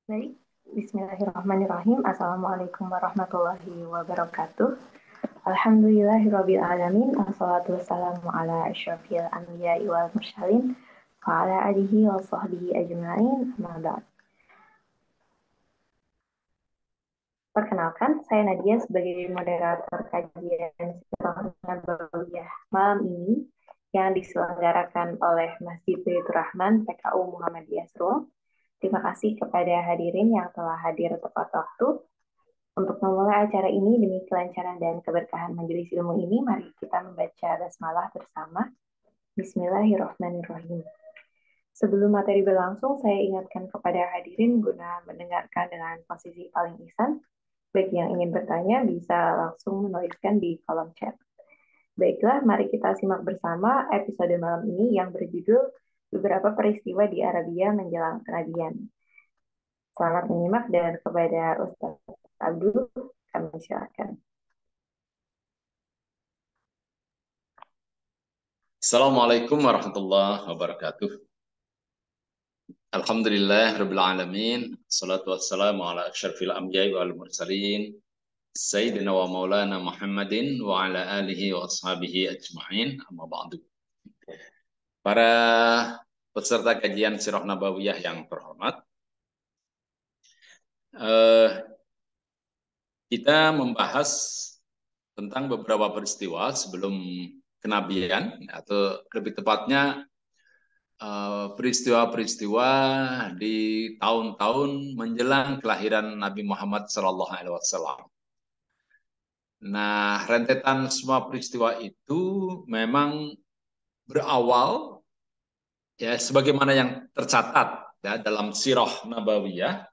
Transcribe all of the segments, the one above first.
Baik, Bismillahirrahmanirrahim. Assalamualaikum warahmatullahi wabarakatuh. Alhamdulillahirabbil alamin. Wassalatu wassalamu ala asyrofil anbiya'i wal mursalin wa ala alihi wa sahbihi ajma'in. Amma ba'd. Perkenalkan, saya Nadia sebagai moderator kajian Sirah Nabawiyah malam ini yang diselenggarakan oleh Masjid Baitur Rahman PKU Muhammadiyah Srul. Terima kasih kepada hadirin yang telah hadir tepat waktu. Untuk memulai acara ini demi kelancaran dan keberkahan majelis ilmu ini, mari kita membaca basmalah bersama. Bismillahirrahmanirrahim. Sebelum materi berlangsung, saya ingatkan kepada hadirin guna mendengarkan dengan posisi paling ihsan. Bagi yang ingin bertanya, bisa langsung menuliskan di kolom chat. Baiklah, mari kita simak bersama episode malam ini yang berjudul Beberapa Peristiwa di Arabia Menjelang Kenabian. Selamat menyimak dan kepada Ustaz Abdul, kami silakan. Assalamualaikum warahmatullahi wabarakatuh. Alhamdulillah rabbil alamin. Salatu wassalamu ala asyrafil anbiya'i wal mursalin. Sayyidina wa maulana Muhammadin wa ala alihi wa ashabihi ajma'in. Amma ba'du. Para peserta kajian Sirah Nabawiyah yang terhormat, kita membahas tentang beberapa peristiwa sebelum kenabian, atau lebih tepatnya peristiwa-peristiwa di tahun-tahun menjelang kelahiran Nabi Muhammad SAW. Nah, rentetan semua peristiwa itu memang berawal ya sebagaimana yang tercatat ya dalam Sirah Nabawiyah,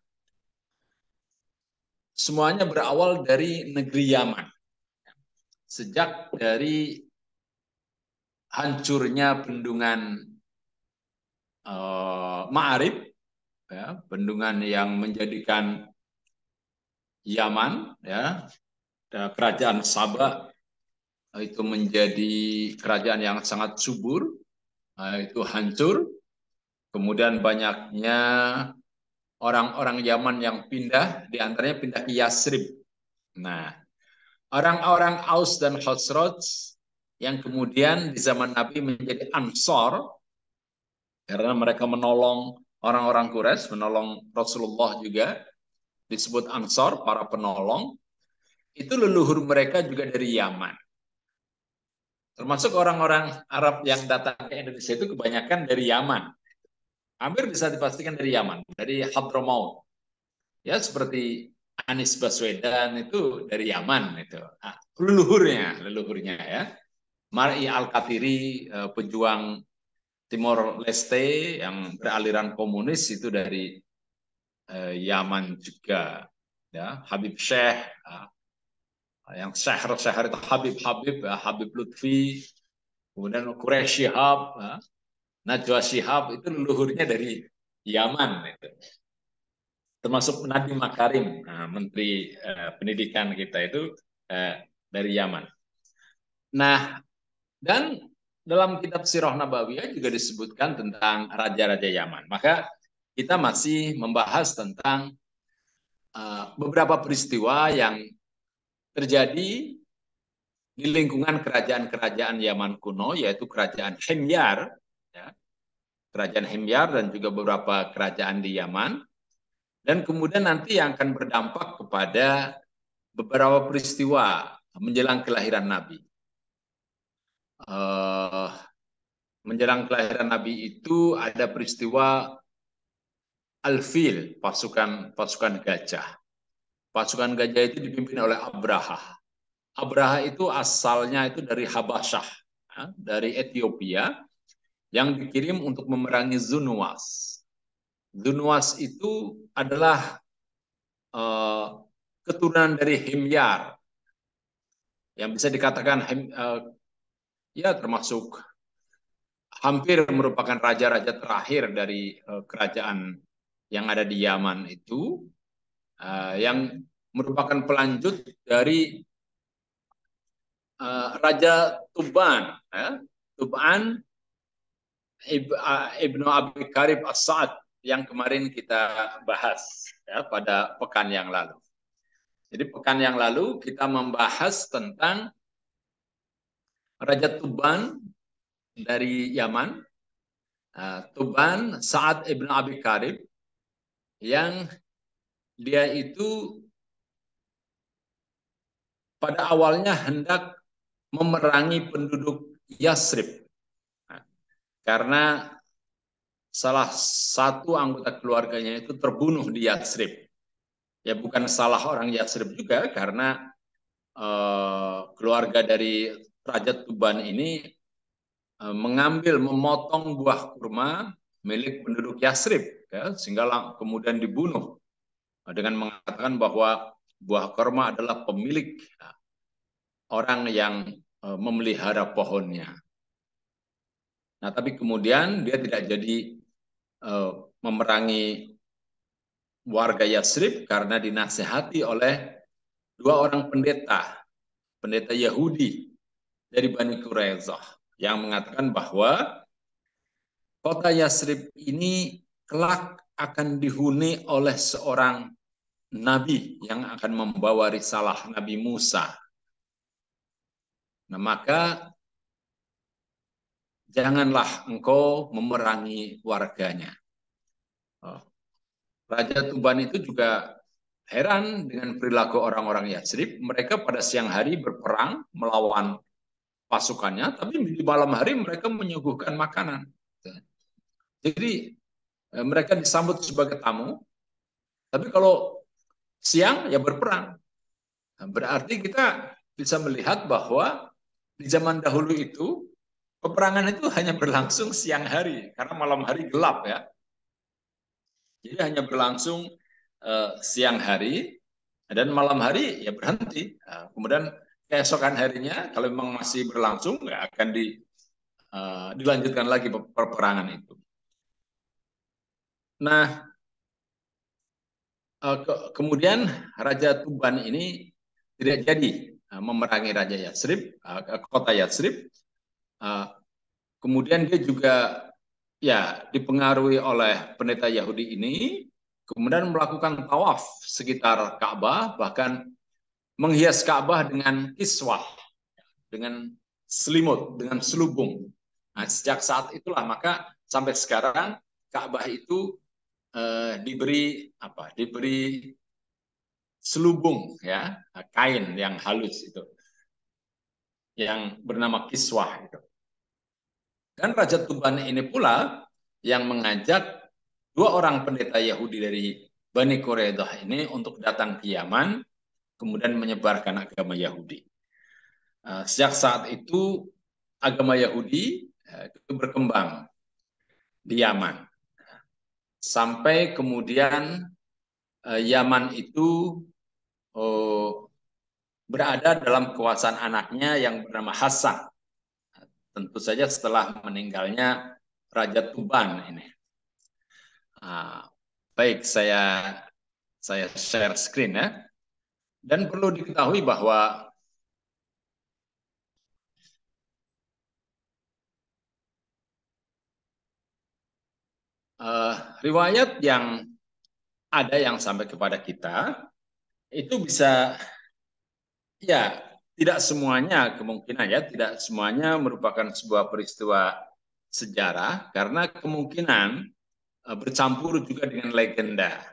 semuanya berawal dari negeri Yaman. Sejak dari hancurnya bendungan Ma'arib, ya, bendungan yang menjadikan Yaman, ya, kerajaan Sabah itu menjadi kerajaan yang sangat subur, itu hancur. Kemudian banyaknya orang-orang Yaman yang pindah, diantaranya pindah ke Yasrib. Nah, orang-orang Aus dan Khosroj yang kemudian di zaman Nabi menjadi Ansor, karena mereka menolong orang-orang Quraisy, menolong Rasulullah juga, disebut Ansor, para penolong. Itu leluhur mereka juga dari Yaman. Termasuk orang-orang Arab yang datang ke Indonesia itu kebanyakan dari Yaman. Hampir bisa dipastikan dari Yaman, dari Hadramaut. Ya, seperti Anies Baswedan itu dari Yaman itu. Nah, leluhurnya ya. Mar'i Al-Katiri, pejuang Timor Leste yang beraliran komunis itu dari Yaman juga. Ya, Habib Syekh, yang syair-syair itu Habib Lutfi, kemudian Quraish Shihab, Najwa Shihab itu leluhurnya dari Yaman itu. Termasuk Nadiem Makarim, Menteri Pendidikan kita itu dari Yaman. Nah, dan dalam kitab Sirah Nabawiyah juga disebutkan tentang raja-raja Yaman. Maka kita masih membahas tentang beberapa peristiwa yang terjadi di lingkungan kerajaan-kerajaan Yaman kuno, yaitu kerajaan Himyar, ya, kerajaan Himyar dan juga beberapa kerajaan di Yaman, dan kemudian nanti yang akan berdampak kepada beberapa peristiwa menjelang kelahiran Nabi. Menjelang kelahiran Nabi itu ada peristiwa Al-Fil, pasukan gajah. Pasukan gajah itu dipimpin oleh Abraha. Abraha itu asalnya itu dari Habasyah, ya, dari Ethiopia, yang dikirim untuk memerangi Zunwas. Zunwas itu adalah keturunan dari Himyar, yang bisa dikatakan ya termasuk hampir merupakan raja-raja terakhir dari kerajaan yang ada di Yaman itu, yang merupakan pelanjut dari Raja Tuban, ya. Tuban Ibnu Abi Karib As-Sa'ad, yang kemarin kita bahas ya, pada pekan yang lalu. Jadi pekan yang lalu kita membahas tentang Raja Tuban dari Yaman, Tuban Sa'ad ibn Abi Karib, yang dia itu pada awalnya hendak memerangi penduduk Yasrib. Karena salah satu anggota keluarganya itu terbunuh di Yasrib. Ya bukan salah orang Yasrib juga, karena keluarga dari Raja Tuban ini mengambil, memotong buah kurma milik penduduk Yasrib, ya, sehingga kemudian dibunuh dengan mengatakan bahwa buah kurma adalah pemilik orang yang memelihara pohonnya. Nah, tapi kemudian dia tidak jadi memerangi warga Yasrib karena dinasihati oleh dua orang pendeta Yahudi dari Bani Quraisyah yang mengatakan bahwa kota Yasrib ini kelak akan dihuni oleh seorang nabi yang akan membawa risalah Nabi Musa. Nah, maka janganlah engkau memerangi warganya. Raja Tuban itu juga heran dengan perilaku orang-orang Yasrib. Mereka pada siang hari berperang melawan pasukannya, tapi di malam hari mereka menyuguhkan makanan. Jadi mereka disambut sebagai tamu, tapi kalau siang ya berperang. Berarti kita bisa melihat bahwa di zaman dahulu itu peperangan itu hanya berlangsung siang hari, karena malam hari gelap ya. Jadi hanya berlangsung siang hari dan malam hari ya berhenti. Kemudian keesokan harinya kalau memang masih berlangsung ya akan dilanjutkan lagi peperangan itu. Nah, kemudian Raja Tuban ini tidak jadi memerangi Raja Yatsrib, kota Yatsrib. Kemudian dia juga ya dipengaruhi oleh pendeta Yahudi ini, kemudian melakukan tawaf sekitar Ka'bah, bahkan menghias Ka'bah dengan kiswah, dengan selimut, dengan selubung. Nah, sejak saat itulah maka sampai sekarang Ka'bah itu diberi apa? Diberi selubung ya, kain yang halus itu, yang bernama kiswah itu. Dan Raja Tuban ini pula yang mengajak dua orang pendeta Yahudi dari Bani Quraisyah ini untuk datang ke Yaman, kemudian menyebarkan agama Yahudi. Sejak saat itu agama Yahudi itu berkembang di Yaman. Sampai kemudian Yaman itu berada dalam kekuasaan anaknya yang bernama Hasan. Tentu saja setelah meninggalnya Raja Tuban ini. Baik, saya share screen ya. Dan perlu diketahui bahwa riwayat yang ada yang sampai kepada kita itu bisa ya tidak semuanya kemungkinan ya tidak semuanya merupakan sebuah peristiwa sejarah, karena kemungkinan bercampur juga dengan legenda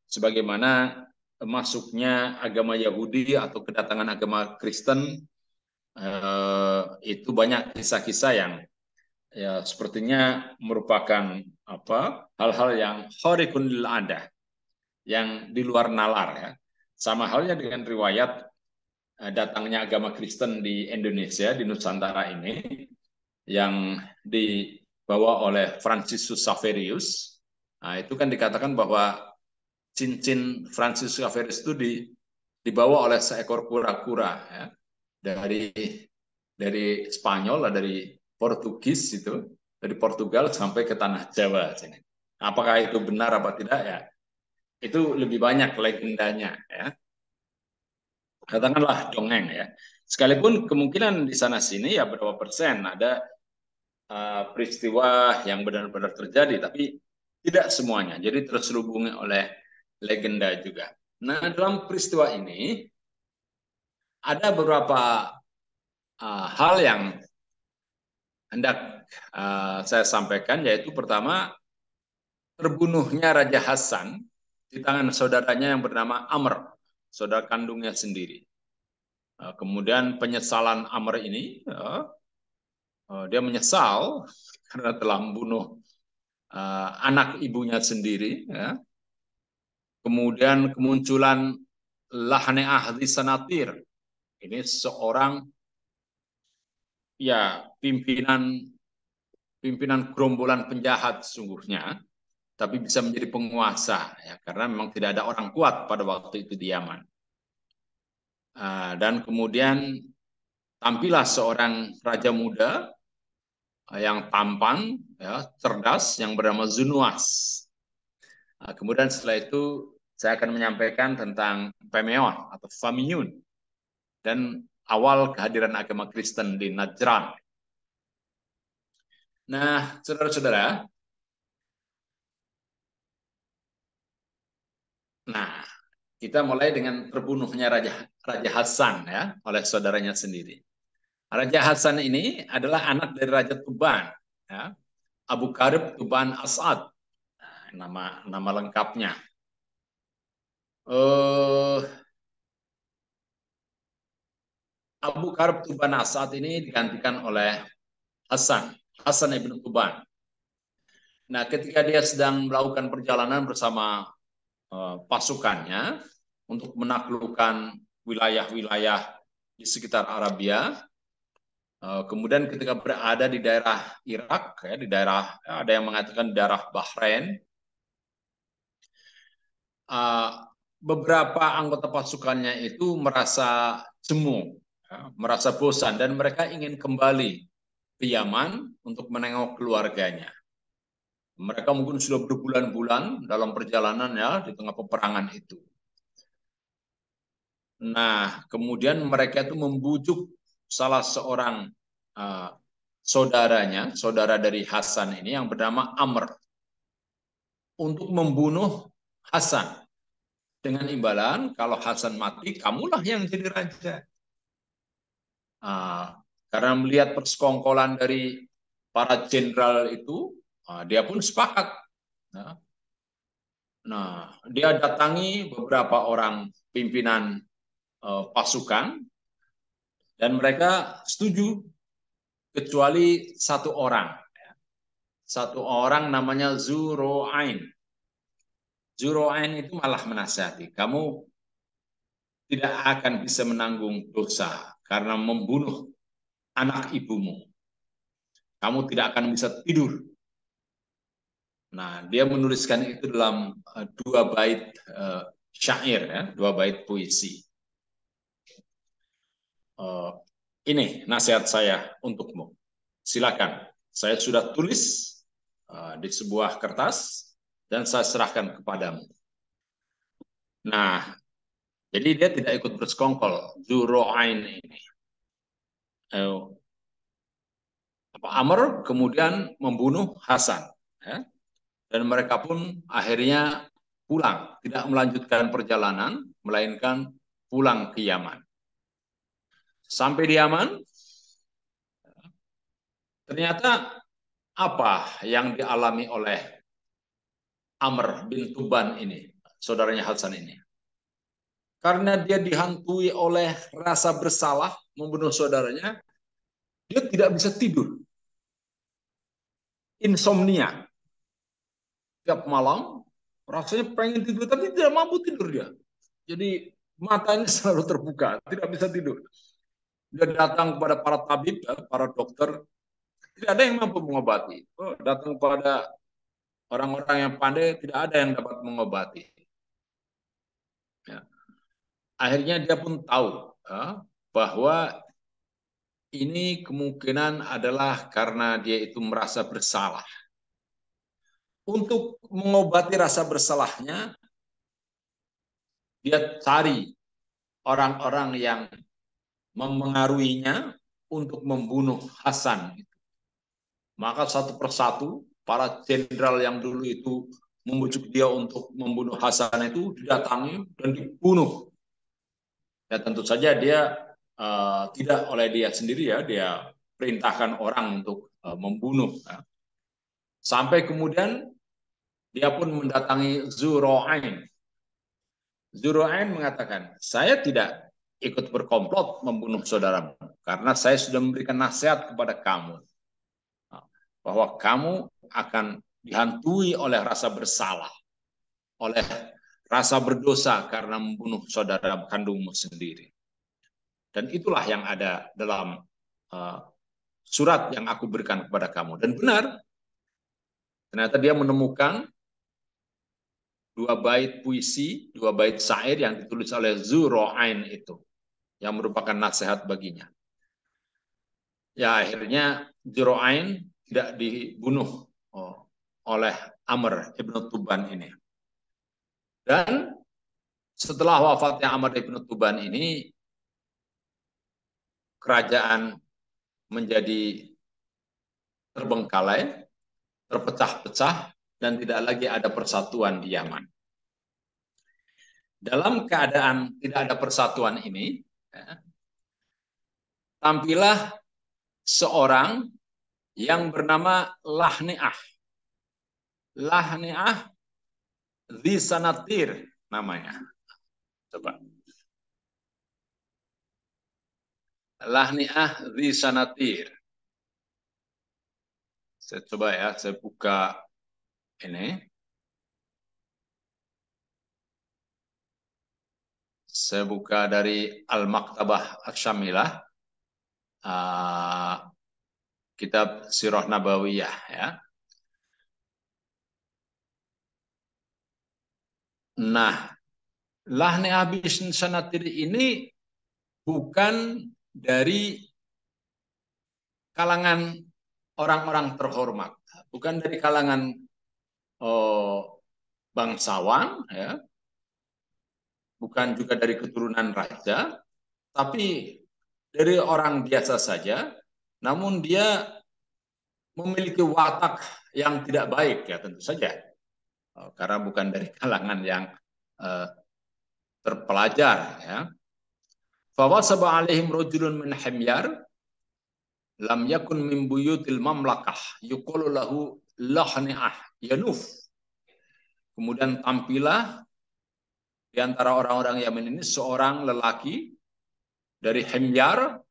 sebagaimana masuknya agama Yahudi atau kedatangan agama Kristen, itu banyak kisah-kisah yang ya sepertinya merupakan hal-hal yang khariqun lil adah, yang di luar nalar ya. Sama halnya dengan riwayat datangnya agama Kristen di Indonesia, di Nusantara ini, yang dibawa oleh Franciscus Xaverius. Nah, itu kan dikatakan bahwa cincin Franciscus Xaverius itu dibawa oleh seekor kura-kura ya, dari Spanyol, dari Portugis itu, dari Portugal sampai ke tanah Jawa sini. Apakah itu benar apa tidak ya? Itu lebih banyak legendanya ya. Katakanlah dongeng ya. Sekalipun kemungkinan di sana sini ya berapa persen ada peristiwa yang benar-benar terjadi, tapi tidak semuanya. Jadi terselubungi oleh legenda juga. Nah, dalam peristiwa ini ada beberapa hal yang hendak saya sampaikan, yaitu pertama, terbunuhnya Raja Hasan di tangan saudaranya yang bernama Amr, saudara kandungnya sendiri. Kemudian penyesalan Amr ini, dia menyesal karena telah membunuh anak ibunya sendiri. Ya. Kemudian kemunculan Lahne Ahli Sanatir. Ini seorang ya pimpinan gerombolan penjahat sesungguhnya, tapi bisa menjadi penguasa ya, karena memang tidak ada orang kuat pada waktu itu di Yaman. Dan kemudian tampillah seorang raja muda yang tampan, ya, cerdas, yang bernama Zunuas. Kemudian setelah itu saya akan menyampaikan tentang Pemeon atau Famiyun dan awal kehadiran agama Kristen di Najran. Nah, saudara-saudara, nah kita mulai dengan terbunuhnya Raja Hasan ya oleh saudaranya sendiri. Raja Hasan ini adalah anak dari Raja Tuban, ya, Abu Karib Tuban As'ad, nama lengkapnya. Abu Karib Tuban As'ad ini digantikan oleh Hasan ibn Tuban. Nah, ketika dia sedang melakukan perjalanan bersama pasukannya untuk menaklukkan wilayah-wilayah di sekitar Arabia, kemudian ketika berada di daerah Irak, ya, di daerah ada yang mengatakan daerah Bahrain, beberapa anggota pasukannya itu merasa jemu, ya, merasa bosan, dan mereka ingin kembali ke Yaman untuk menengok keluarganya. Mereka mungkin sudah berbulan-bulan dalam perjalanan ya di tengah peperangan itu. Nah, kemudian mereka itu membujuk salah seorang saudaranya, saudara dari Hasan ini yang bernama Amr, untuk membunuh Hasan dengan imbalan kalau Hasan mati, kamulah yang jadi raja. Karena melihat persekongkolan dari para jenderal itu, dia pun sepakat. Nah, dia datangi beberapa orang pimpinan pasukan dan mereka setuju kecuali satu orang. Satu orang namanya Zuro'ain. Zuro'ain itu malah menasihati, kamu tidak akan bisa menanggung dosa karena membunuh anak ibumu. Kamu tidak akan bisa tidur. Nah, dia menuliskan itu dalam dua bait syair, ya, dua bait puisi. Ini nasihat saya untukmu. Silakan. Saya sudah tulis di sebuah kertas dan saya serahkan kepadamu. Nah, jadi dia tidak ikut bersekongkol. Zuro'ain ini. Amr kemudian membunuh Hasan. Ya. Dan mereka pun akhirnya pulang. Tidak melanjutkan perjalanan, melainkan pulang ke Yaman. Sampai di Yaman, ternyata apa yang dialami oleh Amr bin Tuban ini, saudaranya Hasan ini. Karena dia dihantui oleh rasa bersalah membunuh saudaranya, dia tidak bisa tidur. Insomnia. Tiap malam rasanya pengen tidur, tapi tidak mampu tidur dia. Jadi matanya selalu terbuka, tidak bisa tidur. Dia datang kepada para tabib, para dokter, tidak ada yang mampu mengobati. Datang kepada orang-orang yang pandai, tidak ada yang dapat mengobati. Ya. Akhirnya dia pun tahu bahwa ini kemungkinan adalah karena dia itu merasa bersalah. Untuk mengobati rasa bersalahnya, dia cari orang-orang yang mempengaruhinya untuk membunuh Hasan. Maka satu persatu para jenderal yang dulu itu membujuk dia untuk membunuh Hasan itu didatangi dan dibunuh. Ya tentu saja dia tidak oleh dia sendiri ya, dia perintahkan orang untuk membunuh. Ya. Sampai kemudian dia pun mendatangi Zura'ain. Zura'ain mengatakan, saya tidak ikut berkomplot membunuh saudaramu, karena saya sudah memberikan nasihat kepada kamu bahwa kamu akan dihantui oleh rasa bersalah, oleh rasa berdosa karena membunuh saudara kandungmu sendiri. Dan itulah yang ada dalam surat yang aku berikan kepada kamu. Dan benar, ternyata dia menemukan dua bait puisi, dua bait syair yang ditulis oleh Zura'ain itu, yang merupakan nasihat baginya. Ya akhirnya Zura'ain tidak dibunuh oleh Amr ibn Tuban ini. Dan setelah wafatnya Amr ibn Tuban ini, kerajaan menjadi terbengkalai, terpecah-pecah, dan tidak lagi ada persatuan di Yaman. Dalam keadaan tidak ada persatuan ini, tampillah seorang yang bernama Lahni'ah. Lahni'ah Dzisanatir namanya. Coba. Lahni'ah Dzisanatir. Saya coba ya, saya buka ini. Saya buka dari Al-Maktabah Asy-Syamilah, kitab Sirah Nabawiyah ya. Nah, Lahni Abis Sanatir ini bukan dari kalangan orang-orang terhormat, bukan dari kalangan bangsawan, ya, bukan juga dari keturunan raja, tapi dari orang biasa saja, namun dia memiliki watak yang tidak baik ya tentu saja, karena bukan dari kalangan yang terpelajar ya. Fawasaba alaihim rajulun min himyar lam yakun min buyutil mamlakah yuqalu lahu lahni'ah yanuf. Kemudian tampillah di antara orang-orang Yaman ini seorang lelaki dari Himyar,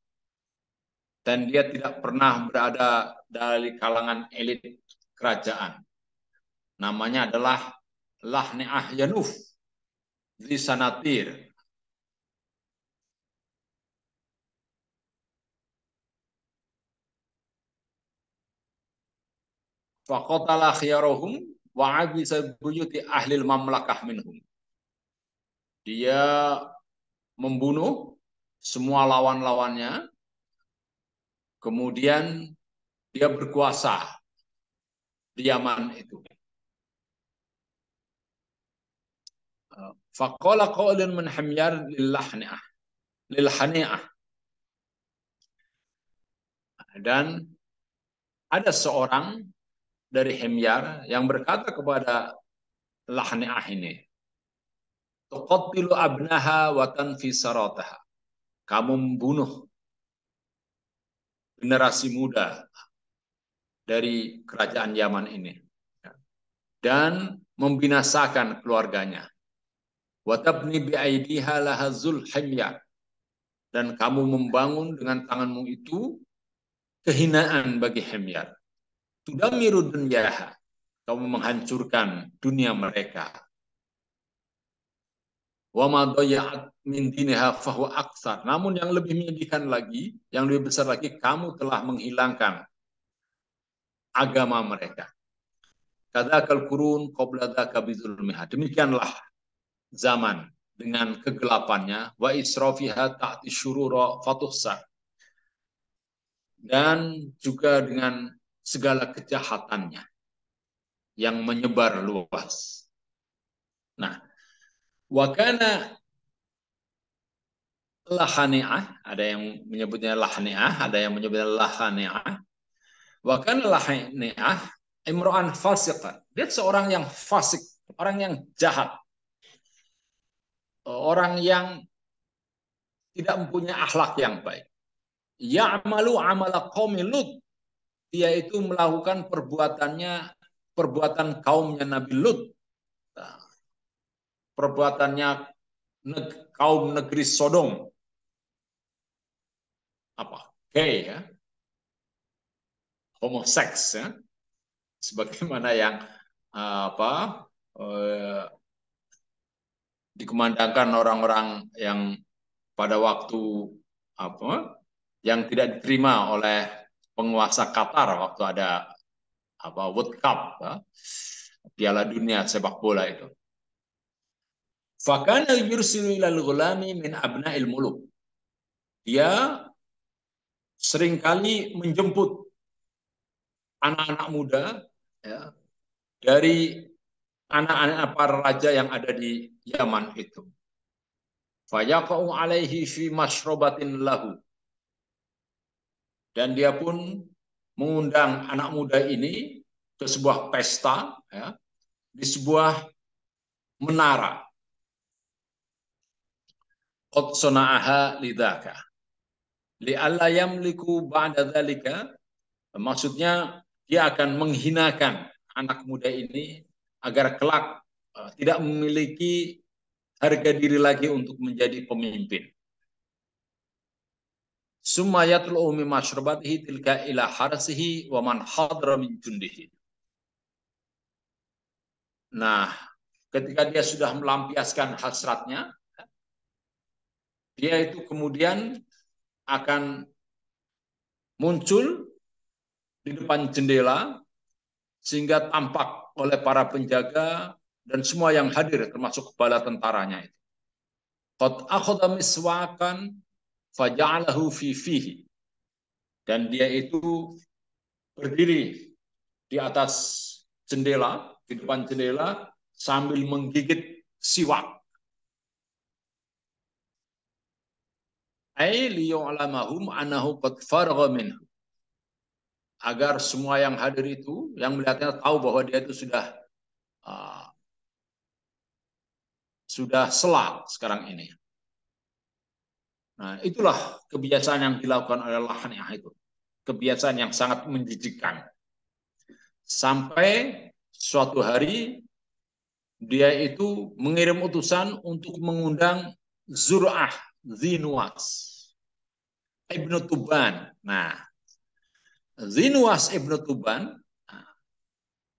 dan dia tidak pernah berada dari kalangan elit kerajaan. Namanya adalah Lahni'ah Yanuf di Sanatir. Faqatala khiyarohum wa abisa buyuti ahlil mamlakah minhum. Dia membunuh semua lawan-lawannya, kemudian dia berkuasa di Yaman itu. Faqala qaulun min Himyar lilhani'ah. Dan ada seorang dari Himyar yang berkata kepada Lahni'ah ini, tuqattilu abnaha wa tanfi sarataha. Kamu membunuh generasi muda dari kerajaan Yaman ini dan membinasakan keluarganya. Wa tabni bi'aidiha lahazul himyar. Dan kamu membangun dengan tanganmu itu kehinaan bagi Himyar. Tudamiru dunyaha. Kamu menghancurkan dunia mereka. Wa ma daya'at min diniha fahuwa aksar. Namun yang lebih menyedihkan lagi, yang lebih besar lagi, kamu telah menghilangkan agama mereka. Kadzakal qurun qabla dzaka bizulmiha. Demikianlah zaman dengan kegelapannya, wa israfiha ta'ti syurura fatuhsa. Dan juga dengan segala kejahatannya yang menyebar luas. Nah, wakana lahani'ah, ada yang menyebutnya lahani'ah, ada yang menyebutnya lahani'ah. Wa kana Lahni'ah imra'an fasiqan. Dia seorang yang fasik, orang yang jahat, orang yang tidak mempunyai akhlak yang baik. Ya'malu amala qaumi Lut. Dia itu melakukan perbuatan kaumnya Nabi Lut. Perbuatannya kaum negeri Sodom. Apa? Gay ya. Homoseks ya. Sebagaimana yang apa dikumandangkan orang-orang yang pada waktu apa yang tidak diterima oleh penguasa Qatar waktu ada apa World Cup ya, Piala Dunia sepak bola itu. Fakana yursilu ilal ghulami min abna'il muluk. Dia seringkali menjemput anak-anak muda ya, dari anak-anak para raja yang ada di Yaman itu. Fayaqa'u alaihi fi masyrobatin lahu. Dan dia pun mengundang anak muda ini ke sebuah pesta ya, di sebuah menara. Qad sana'aha lidzaka. Li'alla yamliku ba'da dzalika. Maksudnya dia akan menghinakan anak muda ini agar kelak tidak memiliki harga diri lagi untuk menjadi pemimpin. Summa yatlu'u min mashrabatihi tilka ila harsihi wa man hadra min jundihi. Nah, ketika dia sudah melampiaskan hasratnya, dia itu kemudian akan muncul di depan jendela sehingga tampak oleh para penjaga dan semua yang hadir termasuk kepala tentaranya itu. Qad akhadha miswakan faja'alahu fi fihi. Dan dia itu berdiri di atas jendela, di depan jendela sambil menggigit siwak. Ai liya'lamahum annahu qad faragha minhu. Agar semua yang hadir itu, yang melihatnya tahu bahwa dia itu sudah sela sekarang ini. Nah, itulah kebiasaan yang dilakukan oleh Lahniah itu. Kebiasaan yang sangat menjijikkan. Sampai suatu hari dia itu mengirim utusan untuk mengundang Zur'ah Zinuwas Ibnu Tuban. Nah, Zinuwas Ibnu Tuban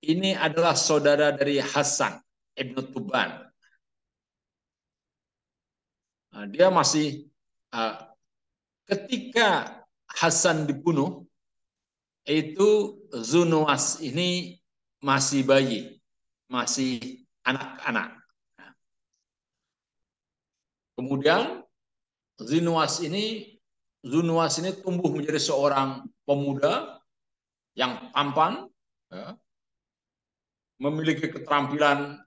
ini adalah saudara dari Hasan Ibnu Tuban. Nah, dia masih ketika Hasan dibunuh itu Zunuwas ini masih bayi, masih anak-anak. Kemudian Zunuwas ini tumbuh menjadi seorang pemuda yang tampan, ya, memiliki keterampilan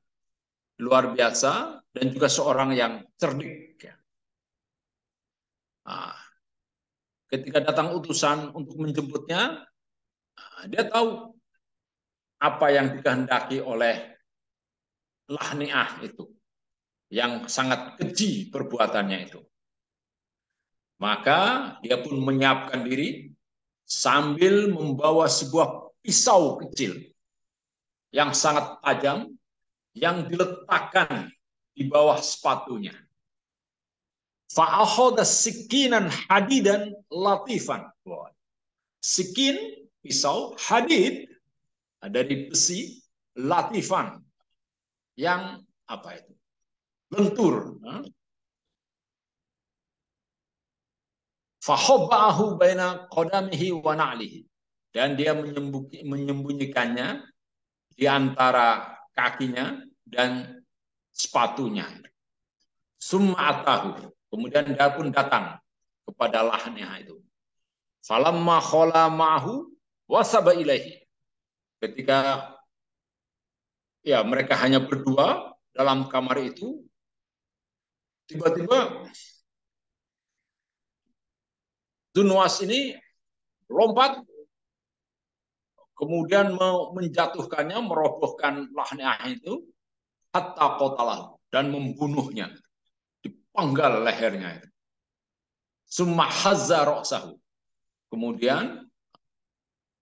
luar biasa dan juga seorang yang cerdik. Nah, ketika datang utusan untuk menjemputnya, dia tahu apa yang dikehendaki oleh Lahniah itu, yang sangat keji perbuatannya itu. Maka dia pun menyiapkan diri sambil membawa sebuah pisau kecil yang sangat tajam yang diletakkan di bawah sepatunya. Fa'akhadha sikinan hadidan latifan. Sikin, pisau, hadid dari besi, latifan yang apa itu? Lentur. Fahobba'ahu baina qadamihi wa na'lihi. Dan dia menyembunyikannya di antara kakinya dan sepatunya. Summa atahu. Kemudian dia pun datang kepada Lahniah itu. Falamma khala ma'hu wasaba ilaihi. Ketika ya mereka hanya berdua dalam kamar itu, tiba-tiba Dunwas ini lompat kemudian menjatuhkannya, merobohkan Lahniah itu, hatta qatalahu, dan membunuhnya, dipenggal lehernya itu. Summa hazza ra'sahu, kemudian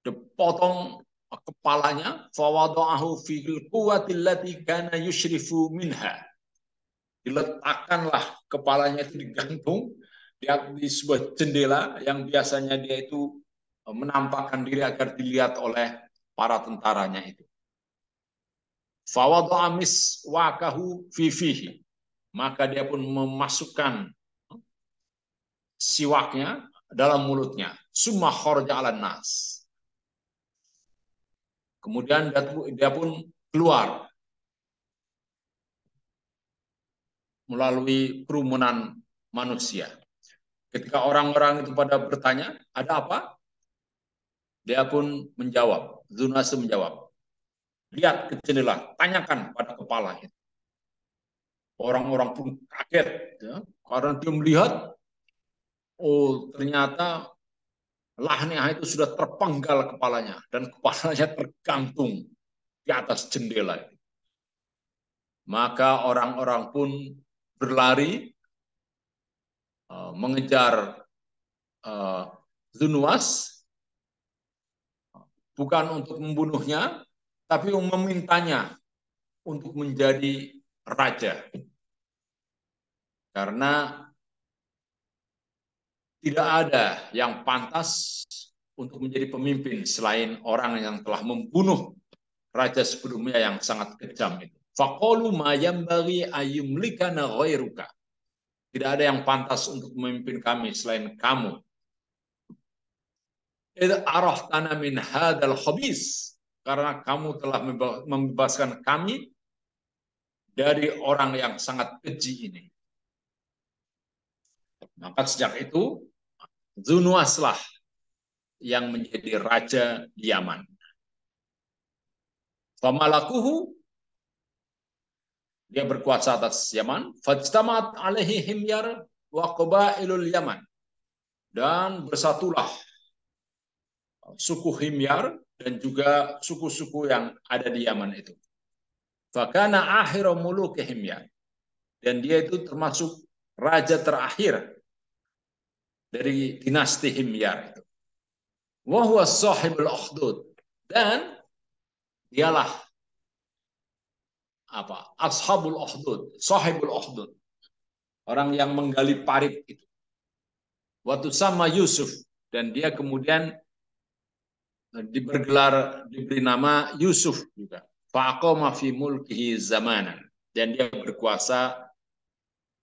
dipotong kepalanya, fawada'ahu fil quwwatil lati kana yushrifu minha, diletakkanlah kepalanya itu digantung di sebuah jendela yang biasanya dia itu menampakkan diri agar dilihat oleh para tentaranya itu. Fawadha'a miswakahu fi fihi, maka dia pun memasukkan siwaknya dalam mulutnya. Summa kharaja 'alan nas, kemudian dia pun keluar melalui kerumunan manusia. Ketika orang-orang itu pada bertanya, ada apa? Dia pun menjawab, Zunas menjawab, lihat ke jendela, tanyakan pada kepala itu. Orang-orang pun kaget, ya, karena dia melihat, oh ternyata Lahniah itu sudah terpenggal kepalanya, dan kepalanya tergantung di atas jendela. Maka orang-orang pun berlari mengejar Zunuas, bukan untuk membunuhnya, tapi memintanya untuk menjadi raja. Karena tidak ada yang pantas untuk menjadi pemimpin selain orang yang telah membunuh raja sebelumnya yang sangat kejam itu. Faqalu ma yambaghi ayyumlikana ghairuka. Tidak ada yang pantas untuk memimpin kami selain kamu. Idza arahtana min hadzal khabis, karena kamu telah membebaskan kami dari orang yang sangat keji ini. Maka sejak itu Zunuaslah yang menjadi raja di Yaman. Famalakuhu, dia berkuasa atas Yaman. Fajtamat alaihi himyar wa qabailul Yaman, dan bersatulah suku Himyar dan juga suku-suku yang ada di Yaman itu. Fakana akhir muluk Himyar, dan dia itu termasuk raja terakhir dari dinasti Himyar itu. Wa huwa sahibul ukhdud, dan dialah ashabul ukhdud, sahibul ukhdud, orang yang menggali parit itu. Waktu sama Yusuf, dan dia kemudian diberi nama Yusuf juga. Faqama fi mulkihi zamanan, dan dia berkuasa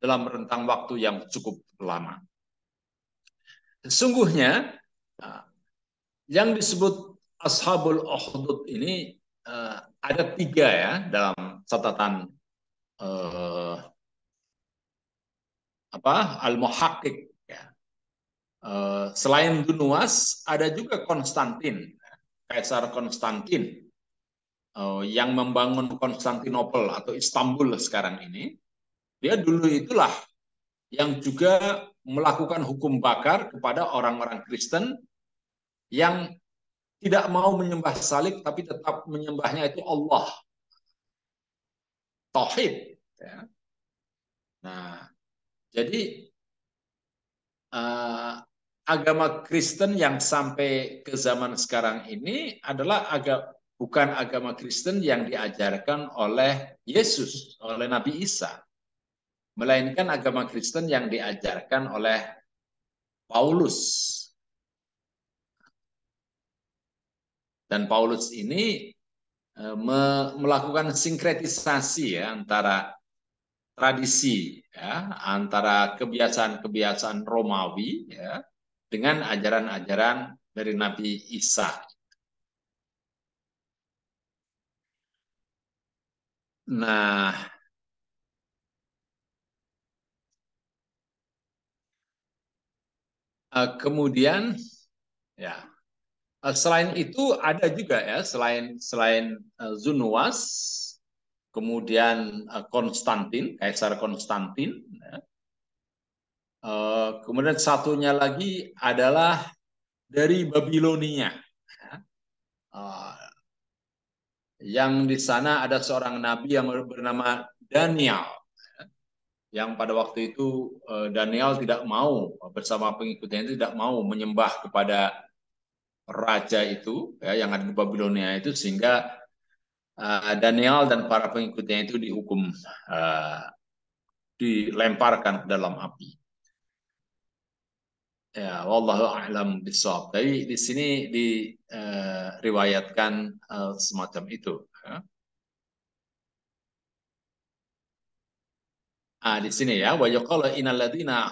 dalam rentang waktu yang cukup lama. Sesungguhnya yang disebut Ashabul Ukhdud ini ada 3 ya dalam catatan Al-Muhaqqiq. Ya. Selain Dunuas, ada juga Konstantin, Kaisar Konstantin, yang membangun Konstantinopel atau Istanbul sekarang ini. Dia dulu itulah yang juga melakukan hukum bakar kepada orang-orang Kristen yang tidak mau menyembah salib, tapi tetap menyembahnya itu Allah. Tauhid. Ya. Nah, jadi agama Kristen yang sampai ke zaman sekarang ini adalah bukan agama Kristen yang diajarkan oleh Yesus, oleh Nabi Isa, melainkan agama Kristen yang diajarkan oleh Paulus. Dan Paulus ini melakukan sinkretisasi ya, antara tradisi ya, antara kebiasaan-kebiasaan Romawi ya, dengan ajaran-ajaran dari Nabi Isa. Nah, kemudian ya, selain itu ada juga ya, selain Zunuas, kemudian Konstantin, Kaisar Konstantin, ya. Kemudian satunya lagi adalah dari Babilonia. Uh, yang di sana ada seorang nabi yang bernama Daniel, yang pada waktu itu Daniel tidak mau bersama pengikutnya itu tidak mau menyembah kepada raja itu ya, yang ada di Babilonia itu, sehingga Daniel dan para pengikutnya itu dihukum, dilemparkan ke dalam api. Ya, wallahu a'lam bishawab. Tapi di sini diriwayatkan semacam itu. Ya. Di sini ya, wa yuqalu innal ladzina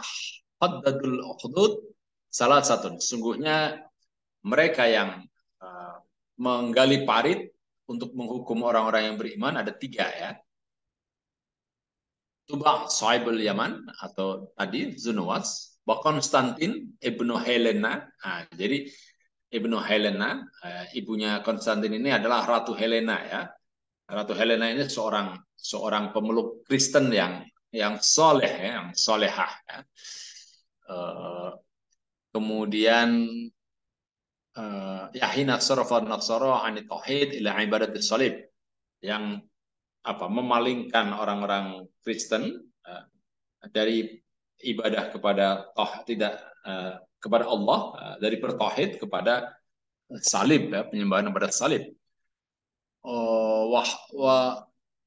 haddadul hudud salah satu. Sungguhnya mereka yang menggali parit untuk menghukum orang-orang yang beriman ada tiga ya. Tuba Saibul Yaman atau tadi Zunuwas, wa Konstantin Ibnu Helena. Jadi Ibnu Helena, ibunya Konstantin ini adalah Ratu Helena ya. Ratu Helena ini seorang pemeluk Kristen yang soleh ya, yang solehah ya. Kemudian Yahina sarafa nasara an tauhid ila ibadat salib, yang memalingkan orang-orang Kristen dari ibadah kepada tidak kepada Allah, dari bertauhid kepada salib ya, penyembahan kepada salib. Wah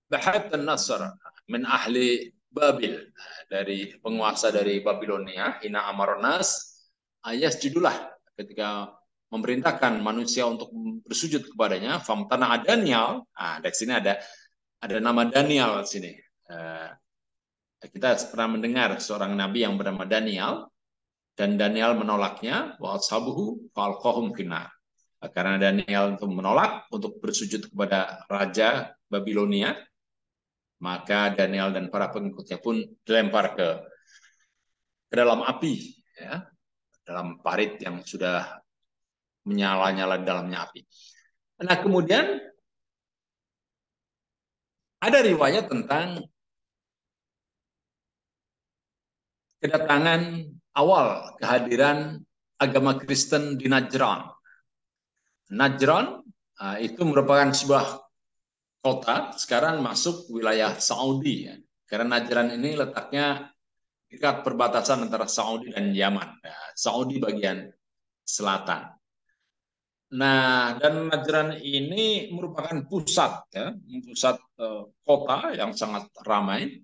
Bahat Nasr min ahli Babil, dari penguasa dari Babilonia, hina amaronas ayas judulah, ketika memerintahkan manusia untuk bersujud kepadanya, famtana Daniel. Dari sini ada nama Daniel di sini. Kita pernah mendengar seorang nabi yang bernama Daniel, dan Daniel menolaknya, wa ashabuhu falqahum finnar. Karena Daniel itu menolak untuk bersujud kepada raja Babilonia, maka Daniel dan para pengikutnya pun dilempar ke dalam api, ya, dalam parit yang sudah menyala-nyala di dalamnya api. Nah, kemudian ada riwayat tentang kedatangan awal kehadiran agama Kristen di Najran. Najran itu merupakan sebuah kota, sekarang masuk wilayah Saudi ya. Karena Najran ini letaknya dekat perbatasan antara Saudi dan Yaman. Nah, Saudi bagian selatan. Nah, dan Najran ini merupakan pusat ya, pusat kota yang sangat ramai.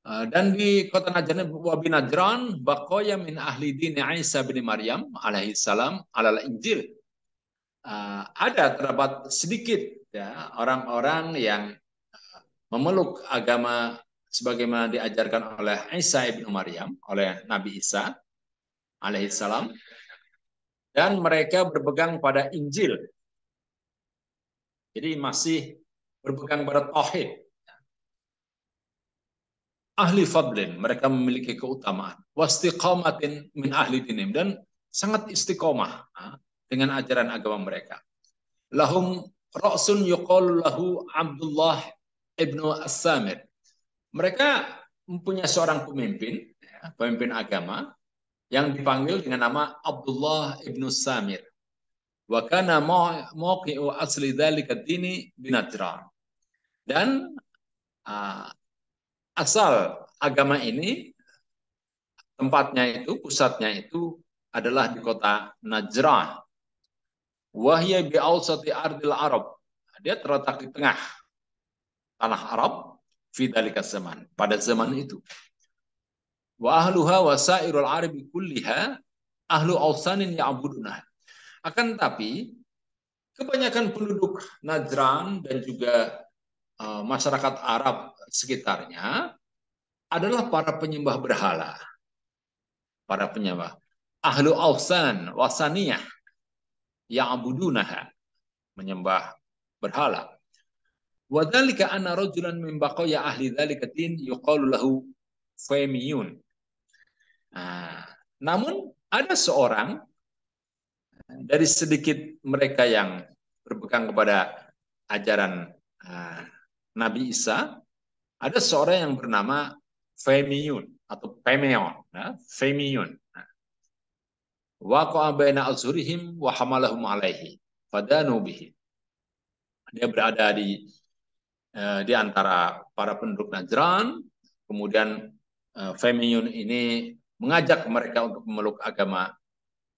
Dan di kota Najran, wabi Najran baqaya min ahli dini Isa bin Maryam alaihi salam alal Injil. Terdapat sedikit ya orang-orang yang memeluk agama sebagaimana diajarkan oleh Isa ibnu Maryam, oleh Nabi Isa alaihi salam, dan mereka berpegang pada Injil. Jadi masih berpegang pada tauhid. Ahli fadlin, mereka memiliki keutamaan. Wastiqamatin min ahli dinim, dan sangat istiqomah dengan ajaran agama mereka. Lahum ra'sun yuqalu lahu Abdullah ibnu As-Samir. Mereka mempunyai seorang pemimpin, pemimpin agama, yang dipanggil dengan nama Abdullah ibnu Samir. Wa kana mawqi'u asli dzalika dini binajran. Dan asal agama ini, tempatnya itu, pusatnya itu adalah di kota Najran. Wahya bi awsati ardil Arab. Dia terletak di tengah tanah Arab fi dzalika zaman, pada zaman itu. Wa ahluha wasairul arabi kulliha ahlu awsanin ya'budunah. Akan tapi kebanyakan penduduk Najran dan juga masyarakat Arab sekitarnya adalah para penyembah berhala. Para penyembah. Ahlu awsan, wasaniyah, ya'budunaha, menyembah berhala. Wa dzalika anna rajulan min baqaya ahli dzalika din yuqalu lahu Faymiyun. Namun ada seorang dari sedikit mereka yang berpegang kepada ajaran Nabi Isa, ada seorang yang bernama Femiyun atau Pemeon, Femiyun. Waqa'a baina azhurihim wa hamalahum alaihi fadanu bihi. Dia berada di antara para penduduk Najran. Kemudian Femiyun ini mengajak mereka untuk memeluk agama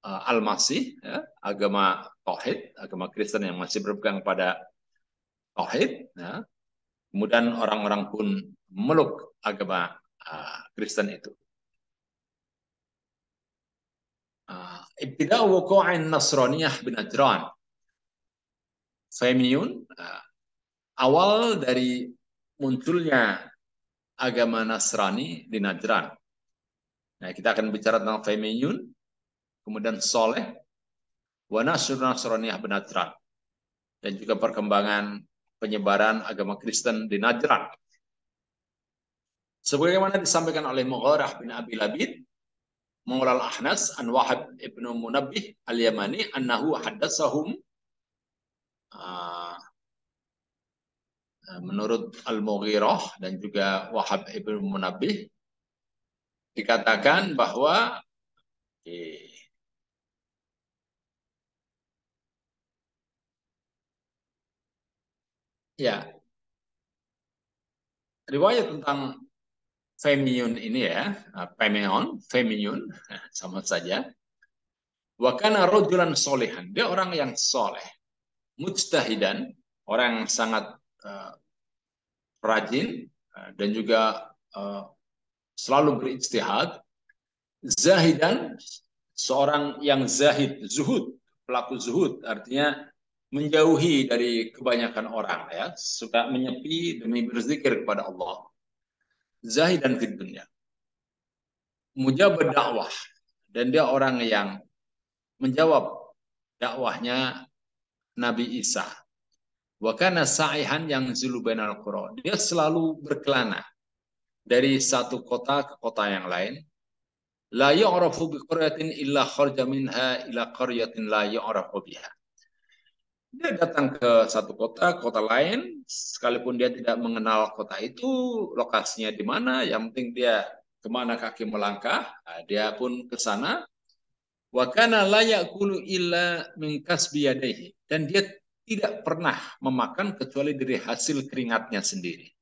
Al-Masih, ya, agama Tauhid, agama Kristen yang masih berpegang pada Tauhid. Ya. Kemudian orang-orang pun memeluk agama Kristen itu. Ibtida'u wuqu'in Nasraniyah bin Najran. Femiyun, awal dari munculnya agama Nasrani di Najran. Nah, kita akan bicara tentang Femiyun, kemudian Soleh, wa nasr Nasraniyah bin Najran, dan juga perkembangan penyebaran agama Kristen di Najran. Sebagaimana disampaikan oleh Mughirah bin Abi Labid, Maula al-Ahnas an Wahab ibnu Munabbih al-Yamani annahu haddatsahum, menurut Al-Mughirah dan juga Wahab ibnu Munabbih dikatakan bahwa ya, riwayat tentang Femiyun ini ya, Femiyun sama saja. Wa kana rajulan solehan, dia orang yang soleh, mujtahidan, orang yang sangat rajin dan juga selalu berijtihad, zahidan, seorang yang zahid, zuhud, pelaku zuhud, artinya menjauhi dari kebanyakan orang, ya, suka menyepi demi berzikir kepada Allah. Zahidan fid dunya. Mujab dakwah, dan dia orang yang menjawab dakwahnya Nabi Isa. Wa kana sa'ihan yang zulu bainal qura. Dia selalu berkelana dari satu kota ke kota yang lain. La yu'rafu bi qaryatin illa kharaja minha ila qaryatin la yu'rafu biha. Dia datang ke satu kota lain, sekalipun dia tidak mengenal kota itu, lokasinya di mana, yang penting dia kemana kaki melangkah, dia pun ke sana. Wa kana la ya'kulu illa min kasbi yadayhi, dan dia tidak pernah memakan kecuali dari hasil keringatnya sendiri.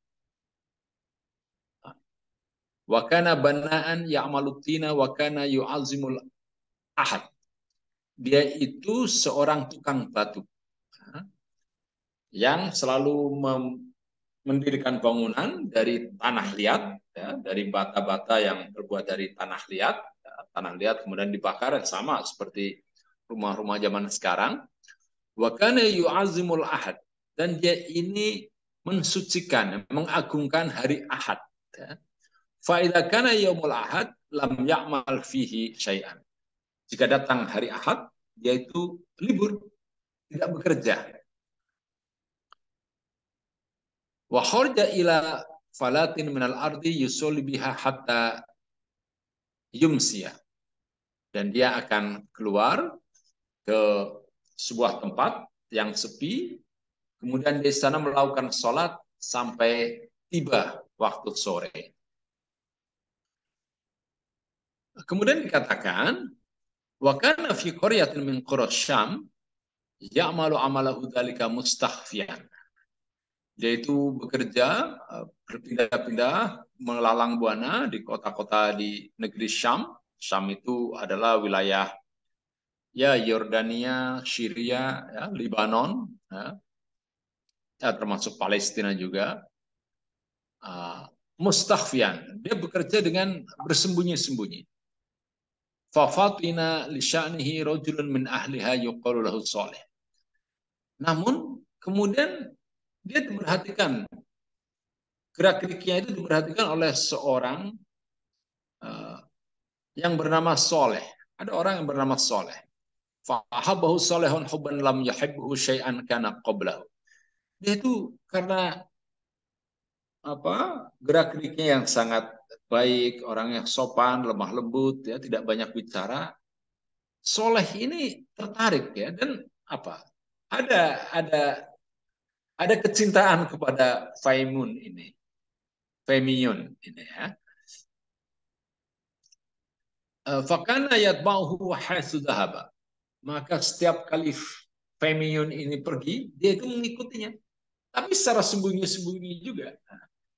Wa kana banaan ya'malu tina wa kana yu'azimul ahad. Dia itu seorang tukang batu yang selalu mendirikan bangunan dari tanah liat, ya, dari bata-bata yang terbuat dari tanah liat, ya, tanah liat kemudian dibakar, sama seperti rumah-rumah zaman sekarang. Wa kana yu'azimul ahad, dan dia ini mensucikan, mengagungkan hari Ahad. Ya. Fa idza kana yaumul ahad lam ya'mal fihi syai'an. Jika datang hari Ahad, dia itu libur, tidak bekerja. Wa kharja ila falatin minal ardi yusolli biha hatta yumsiya. Dan dia akan keluar ke sebuah tempat yang sepi, kemudian di sana melakukan sholat sampai tiba waktu sore. Kemudian dikatakan, wa kana fi qaryatin min qura Syam ya'malu amalahu dzalika mustakhfiyan. Dia itu bekerja berpindah-pindah melalang buana di kota-kota di negeri Syam. Syam itu adalah wilayah ya Yordania, Syria, ya, Lebanon, ya, termasuk Palestina juga. Mustakhfiyan, dia bekerja dengan bersembunyi-sembunyi. Fafatina li sya'nihi rajulun min ahliha yuqalu lahu Salih. Namun kemudian dia diperhatikan, gerak-geriknya itu diperhatikan oleh seorang yang bernama Soleh. Ada orang yang bernama Soleh. Fahabahu Solehun hubban lam yahibbuhu syai'an kana qablahu. Dia itu karena gerak-geriknya yang sangat baik, orang yang sopan, lemah lembut, ya, tidak banyak bicara. Soleh ini tertarik, ya, dan ada ada kecintaan kepada Femiyun ini, ya. Fakana yatba'uhu haitsu dhahaba. Maka setiap kali Femyun ini pergi, dia itu mengikutinya. Tapi secara sembunyi-sembunyi juga.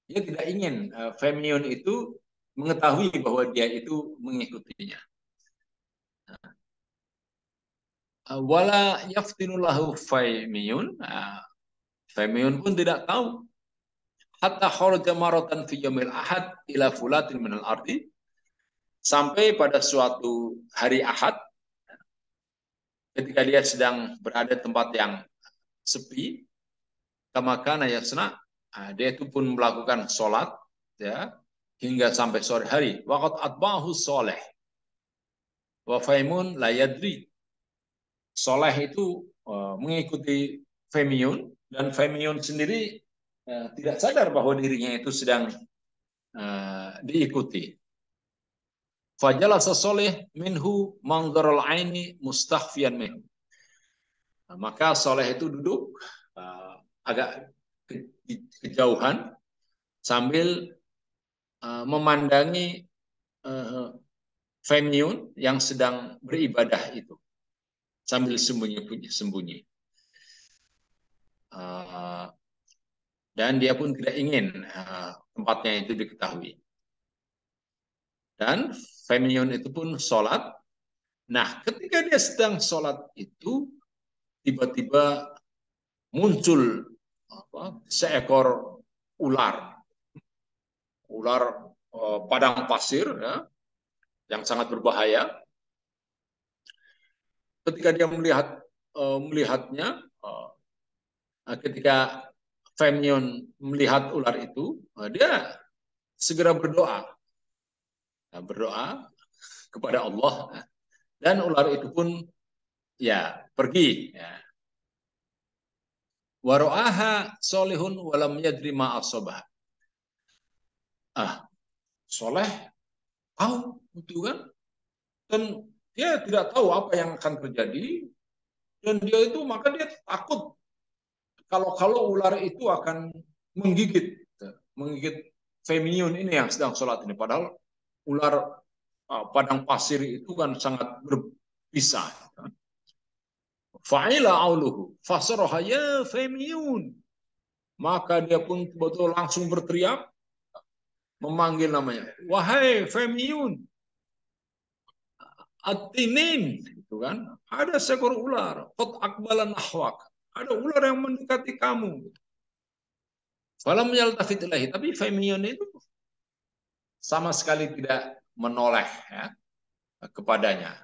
Dia tidak ingin Femyun itu mengetahui bahwa dia itu mengikutinya. Wala yaftinullahu Femyun. Femyun pun tidak tahu. Hatta kharaja maratan fi yaumil ahad ila fulatin minal ardi. Sampai pada suatu hari Ahad, ketika dia sedang berada di tempat yang sepi, kamakana yasna, dia itu pun melakukan sholat, ya, hingga sampai sore hari. Waqat atba'ahu soleh, wa faimun la yadri. Soleh itu mengikuti Femyun, dan Femyun sendiri tidak sadar bahwa dirinya itu sedang diikuti. Fajalasa soleh minhu mangdarul aini mustakhfiyan minhu. Maka soleh itu duduk agak kejauhan sambil memandangi Femyun yang sedang beribadah itu sambil sembunyi-sembunyi. Dan dia pun tidak ingin tempatnya itu diketahui. Dan Femyun itu pun sholat. Nah, ketika dia sedang sholat itu, tiba-tiba muncul seekor ular padang pasir, ya, yang sangat berbahaya. Ketika dia melihatnya, ketika Femyun melihat ular itu, dia segera berdoa kepada Allah, dan ular itu pun ya pergi. Ya. Waro'aha solihun walam yadri ma asobah. Soleh tahu itu kan, dan dia tidak tahu apa yang akan terjadi, dan dia itu maka dia takut kalau ular itu akan menggigit Femyun ini yang sedang sholat ini. Padahal ular padang pasir itu kan sangat berbisa. Fa'ila auluhu fasaraha ya Femyun. Maka dia pun betul langsung berteriak memanggil namanya. Wahai Femyun, At-tinin, itu kan, ada seekor ular, qad aqbala nahwak, ada ular yang mendekati kamu. Falam yaltafit ilaihi, tapi Femyun itu sama sekali tidak menoleh, ya, kepadanya.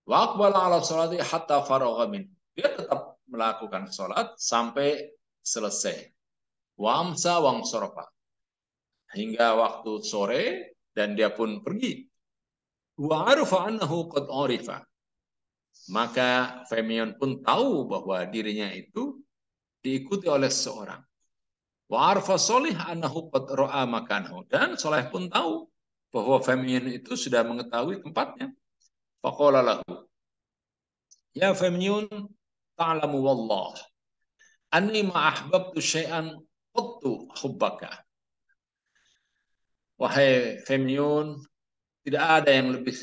Wa aqbala ala sholati hatta faragha min. Dia tetap melakukan sholat sampai selesai. Wa amsa wa ansarafa. Hingga waktu sore, dan dia pun pergi. Wa arafa annahu qad arifa. Maka Femyun pun tahu bahwa dirinya itu diikuti oleh seseorang. Wa arfa solih annahu qad ra'a makanahu. Dan Soleh pun tahu bahwa Femyun itu sudah mengetahui tempatnya. Faqala lahu, ya Femyun, ta'lamu wallah anni ma ahbabtu syai'an qattu hubbaka. Wahai Femyun, tidak ada yang lebih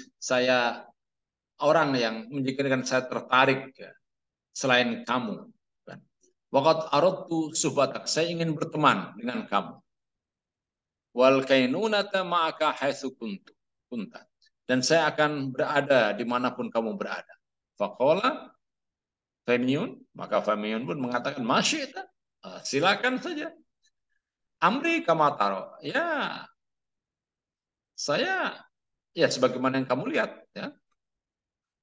orang yang menjadikan saya tertarik, ya, selain kamu. Waqad aradtu suhbatak, saya ingin berteman dengan kamu. Wal kainunata ma'aka haitsu kunta. Dan saya akan berada dimanapun kamu berada. Faqala Femyun, maka Femyun pun mengatakan, masyita, silakan saja. Amri kama taro, ya saya ya sebagaimana yang kamu lihat, ya.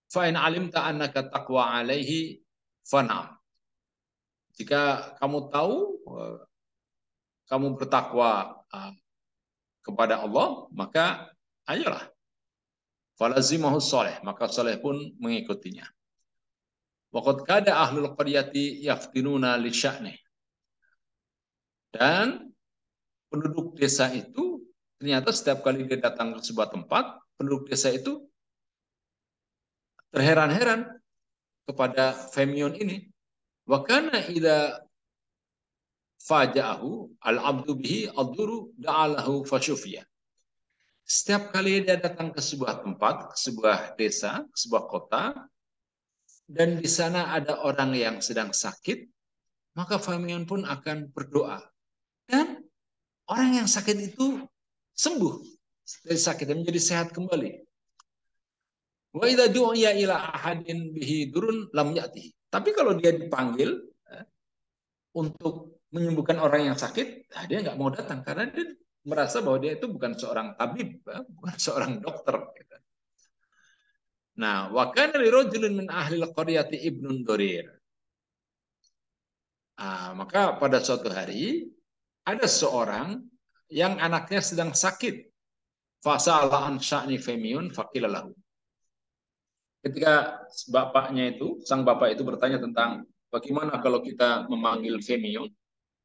Fa in alimta annaka taqwa alaihi fana'am. Jika kamu tahu kamu bertakwa kepada Allah, maka ayolah. Falazimahu soleh, maka soleh pun mengikutinya. Waqad kada ahlul qaryati yaftinuna li sya'ni. Dan penduduk desa itu ternyata setiap kali dia datang ke sebuah tempat, penduduk desa itu terheran-heran kepada Femyun ini. Wa kana idza faja'ahu al-abdu bihi ad-duru da'alahu fasyufiya. Setiap kali dia datang ke sebuah tempat, ke sebuah desa, ke sebuah kota, dan di sana ada orang yang sedang sakit, maka Famiun pun akan berdoa. Dan orang yang sakit itu sembuh dari sakit dan menjadi sehat kembali. Wa idza du'iya ila ahadin bihi durun lam ya'tihi. Tapi kalau dia dipanggil untuk menyembuhkan orang yang sakit, nah dia nggak mau datang karena dia merasa bahwa dia itu bukan seorang tabib, bukan seorang dokter. Nah, wa kana li rajulin min ahli al-qaryati ibnun Dorir. Maka pada suatu hari ada seorang yang anaknya sedang sakit. Fasa'ala an sya'ni Femiun faqila lahu. Ketika sang bapak itu bertanya tentang bagaimana kalau kita memanggil Femiun,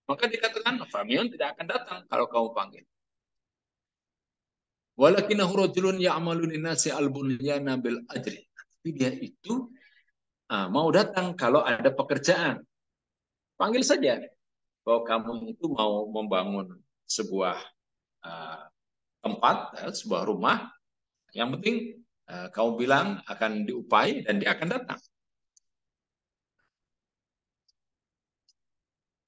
maka dikatakan Femiun tidak akan datang kalau kamu panggil. Walakinahu rajulun ya'malu linnasi al-bunyana bil ajri. Tapi dia itu mau datang kalau ada pekerjaan. Panggil saja bahwa kamu itu mau membangun sebuah uh, tempat, sebuah rumah. Yang penting kamu bilang akan diupai dan dia akan datang.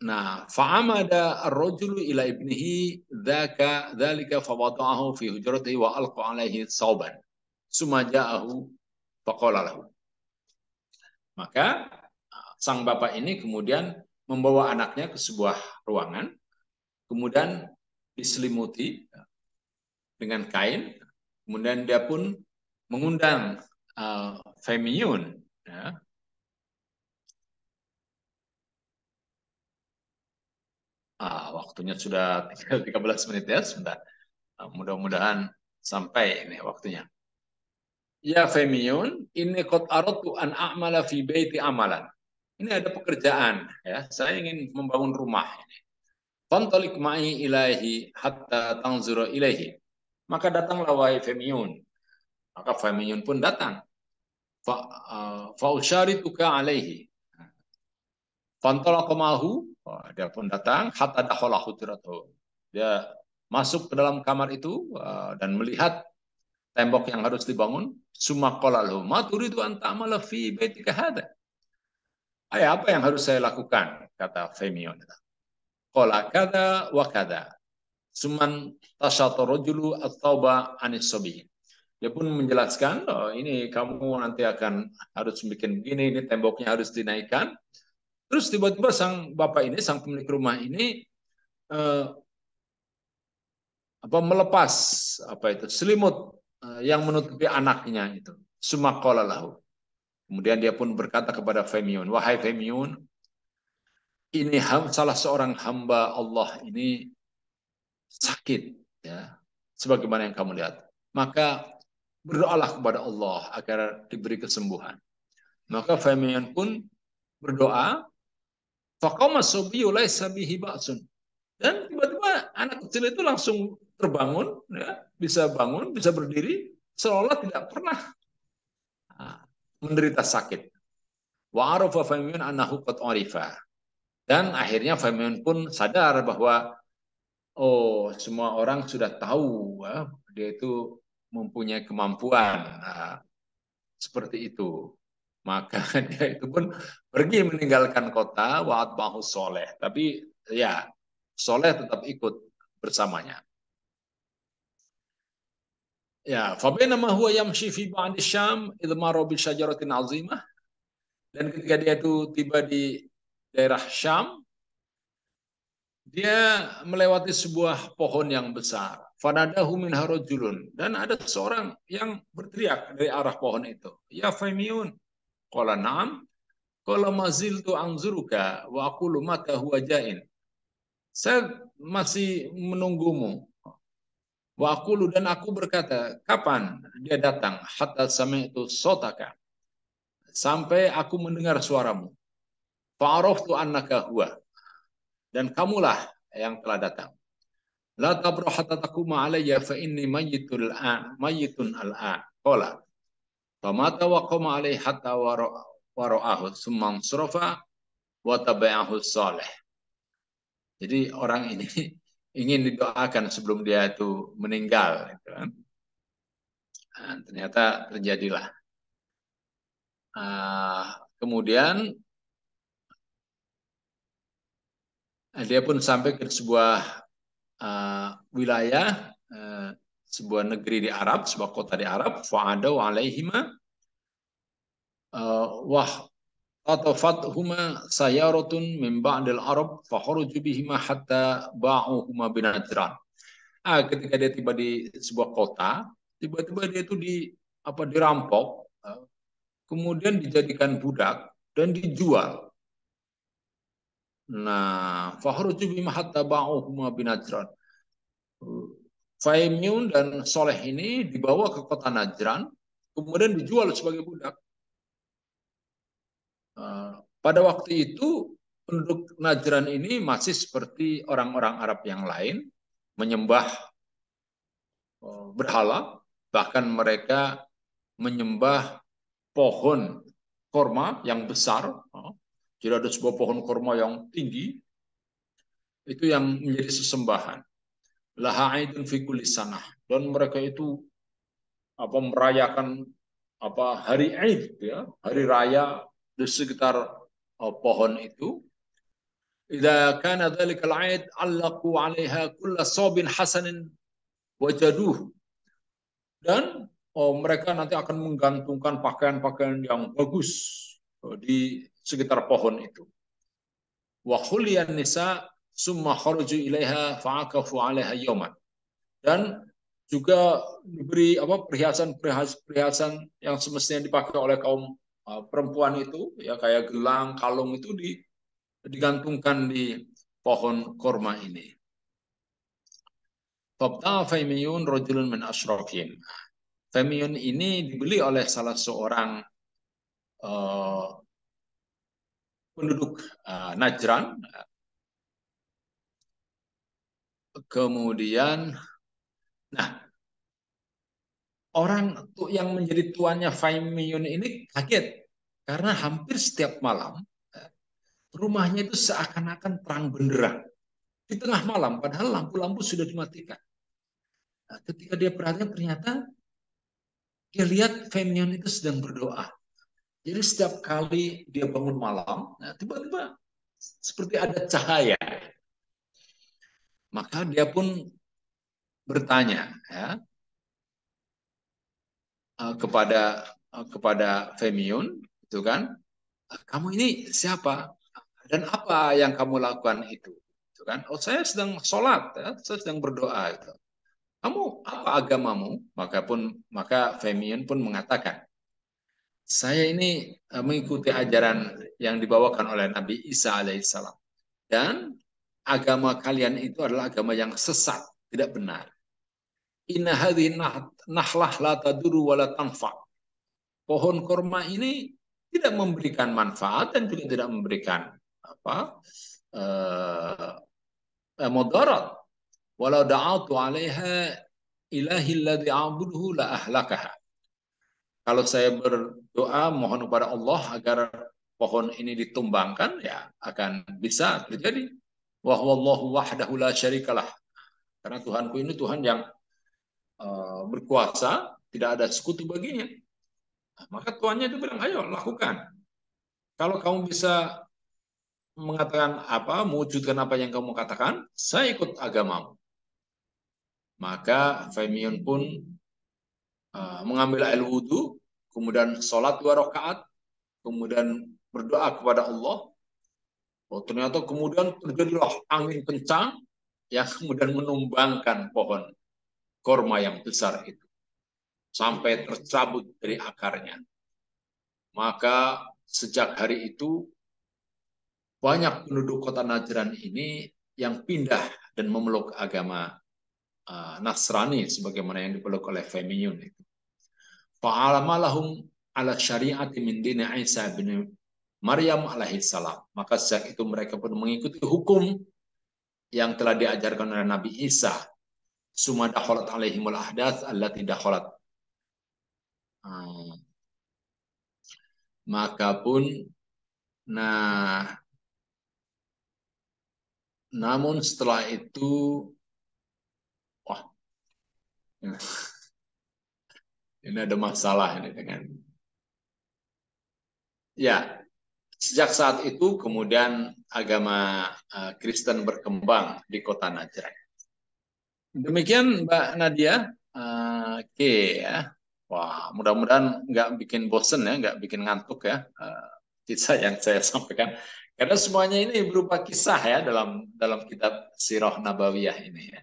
Nah, fa'amada ar-rajulu ila ibnihi dzalika fawada'ahu fi hujratihi wa alqa alaihi sauban. Summa ja'ahu faqala lahu. Maka sang bapak ini kemudian membawa anaknya ke sebuah ruangan, kemudian diselimuti dengan kain, kemudian dia pun mengundang Femiun. Ya. Waktunya sudah 13 menit ya, sebentar. Mudah-mudahan sampai ini waktunya. Ya Femiun, ini qad aradtu an a'mala fi baiti amalan. Ini ada pekerjaan ya, saya ingin membangun rumah ini. Fantalik ma'i ilahi hatta tanzura ilaihi. Maka datanglah wahai Femiun. Maka Femiun pun datang. Fa'usharituka alaihi. Fantalaqa ma'hu. Dia pun datang hatta dakhala hujratahu. Dia masuk ke dalam kamar itu dan melihat tembok yang harus dibangun. Summa qala lahu ma turidu an ta'mala fi baitika hadha. Apa yang harus saya lakukan? Kata Femiun. Qala kada wa kada. Suman tasyata rajulu at-tauba anis sabi. Dia pun menjelaskan, oh, ini kamu nanti akan harus bikin begini, ini temboknya harus dinaikkan. Terus tiba-tiba sang bapak ini, sang pemilik rumah ini eh, melepas selimut yang menutupi anaknya itu. Sumakola lahu. Kemudian dia pun berkata kepada Femiun, wahai Femiun, ini salah seorang hamba Allah ini sakit, ya, sebagaimana yang kamu lihat. Maka berdoalah kepada Allah agar diberi kesembuhan. Maka Femiun pun berdoa, faqama sabiyyu laisa bihi ba'sun. Dan tiba-tiba anak kecil itu langsung terbangun, ya, bisa bangun, bisa berdiri, seolah tidak pernah menderita sakit. Wa arafa Femiun annahu qad arifa. Dan akhirnya Femiun pun sadar bahwa semua orang sudah tahu dia itu mempunyai kemampuan seperti itu. Maka dia itu pun pergi meninggalkan kota wa atbahu soleh. Tapi ya, soleh tetap ikut bersamanya. Ya, fabainama huwa yamshi fi ba'di Syam idh marra bi syajaratin 'azimah. Dan ketika dia itu tiba di daerah Syam, dia melewati sebuah pohon yang besar. Fanadahu minha rajulun. Dan ada seorang yang berteriak dari arah pohon itu. Ya Femiun. Qala na'am. Qala maziltu anzuruka wa aqulu mata huwa ja'in. Saya masih menunggumu. Wa aqulu, dan aku berkata, kapan dia datang? Hatta sami'tu sotaka. Sampai aku mendengar suaramu. Fa'araftu annaka huwa. Dan kamulah yang telah datang. La tabra hatta takuma alayya fa inni mayyitun al'an. Qala famata wa qama alayhi hatta wara'ahu summa ansrafa wa tabi'ahu salih. Jadi orang ini ingin didoakan sebelum dia itu meninggal, gitu kan. Ternyata terjadilah kemudian dia pun sampai ke sebuah wilayah, sebuah negeri di Arab, sebuah kota di Arab. Fa'adau alaihima wah tatafathuma sayaratun min ba'dil Arab fakharuju bihima hatta ba'uhuma binajran. Ketika dia tiba di sebuah kota, tiba-tiba dia itu dirampok, kemudian dijadikan budak dan dijual. Nah, fakharuju bihima hatta ba'uhuma binajran. Faimiun dan Soleh ini dibawa ke kota Najran, kemudian dijual sebagai budak. Pada waktu itu penduduk Najran ini masih seperti orang-orang Arab yang lain, menyembah berhala, bahkan mereka menyembah pohon korma yang besar. Jadi ada sebuah pohon korma yang tinggi, itu yang menjadi sesembahan. Laha aidun fi kulli sanah. Dan mereka itu merayakan hari Aid, ya, hari raya di sekitar pohon itu. Idza kana dzalikal Aid allaqu 'alaiha kull sabin hasanin wajaduh. Dan mereka nanti akan menggantungkan pakaian-pakaian yang bagus di sekitar pohon itu. Wa khuliyan nisa summa kharaju ilaiha fa'akafu 'alaiha yawman. Dan juga diberi perhiasan yang semestinya dipakai oleh kaum perempuan itu, ya, kayak gelang, kalung itu digantungkan di pohon korma ini. Fabta'a Faimiyun rajulun min asyrafihim. Faimiyun ini dibeli oleh salah seorang penduduk Najran. Kemudian, nah, orang yang menjadi tuannya Faimiyun ini kaget karena hampir setiap malam rumahnya itu seakan-akan terang benderang di tengah malam, padahal lampu-lampu sudah dimatikan. Nah, ketika dia perhatikan, ternyata dia lihat Femion itu sedang berdoa. Jadi setiap kali dia bangun malam, nah, tiba-tiba seperti ada cahaya. Maka dia pun bertanya, ya, kepada Femion, itu kan, kamu ini siapa dan apa yang kamu lakukan itu? Itu kan, oh, saya sedang sholat, ya, saya sedang berdoa. Itu. Kamu apa agamamu? Maka Femion pun mengatakan, saya ini mengikuti ajaran yang dibawakan oleh Nabi Isa alaihissalam. Dan agama kalian itu adalah agama yang sesat, tidak benar. Inna hadhihi nahlah la taduru wa la tanfa. Pohon korma ini tidak memberikan manfaat dan juga tidak memberikan mudarat. Walau da'atu 'alaiha ilahi alladhi a'buduhu la ahlakaha. Kalau saya berdoa mohon kepada Allah agar pohon ini ditumbangkan, ya akan bisa terjadi. Wa huwallahu wahdahu la syarikalah. Karena Tuhanku ini Tuhan yang berkuasa, tidak ada sekutu baginya. Nah, maka tuannya itu bilang, ayo lakukan. Kalau kamu bisa mengatakan mewujudkan apa yang kamu katakan, saya ikut agamamu. Maka Faimiyun pun mengambil air wudhu, kemudian sholat 2 rakaat, kemudian berdoa kepada Allah. Oh, ternyata kemudian terjadilah angin kencang yang kemudian menumbangkan pohon korma yang besar itu sampai tercabut dari akarnya. Maka sejak hari itu banyak penduduk kota Najran ini yang pindah dan memeluk agama Nasrani sebagaimana yang dipeluk oleh Femiun itu. Fa'alamalahum ala syariati min dini Isa bin Maryam alaihissalam. Maka sejak itu mereka pun mengikuti hukum yang telah diajarkan oleh Nabi Isa. Summa dakhalat alaihimul ahdath allati dakhalat. Maka pun, nah, namun setelah itu, wah, ini ada masalah ini dengan, ya, Sejak saat itu kemudian agama Kristen berkembang di kota Najran. Demikian Mbak Nadia. Oke ya. Wah, mudah-mudahan nggak bikin bosen ya, nggak bikin ngantuk ya kisah yang saya sampaikan. Karena semuanya ini berupa kisah ya dalam dalam kitab Sirah Nabawiyah ini ya.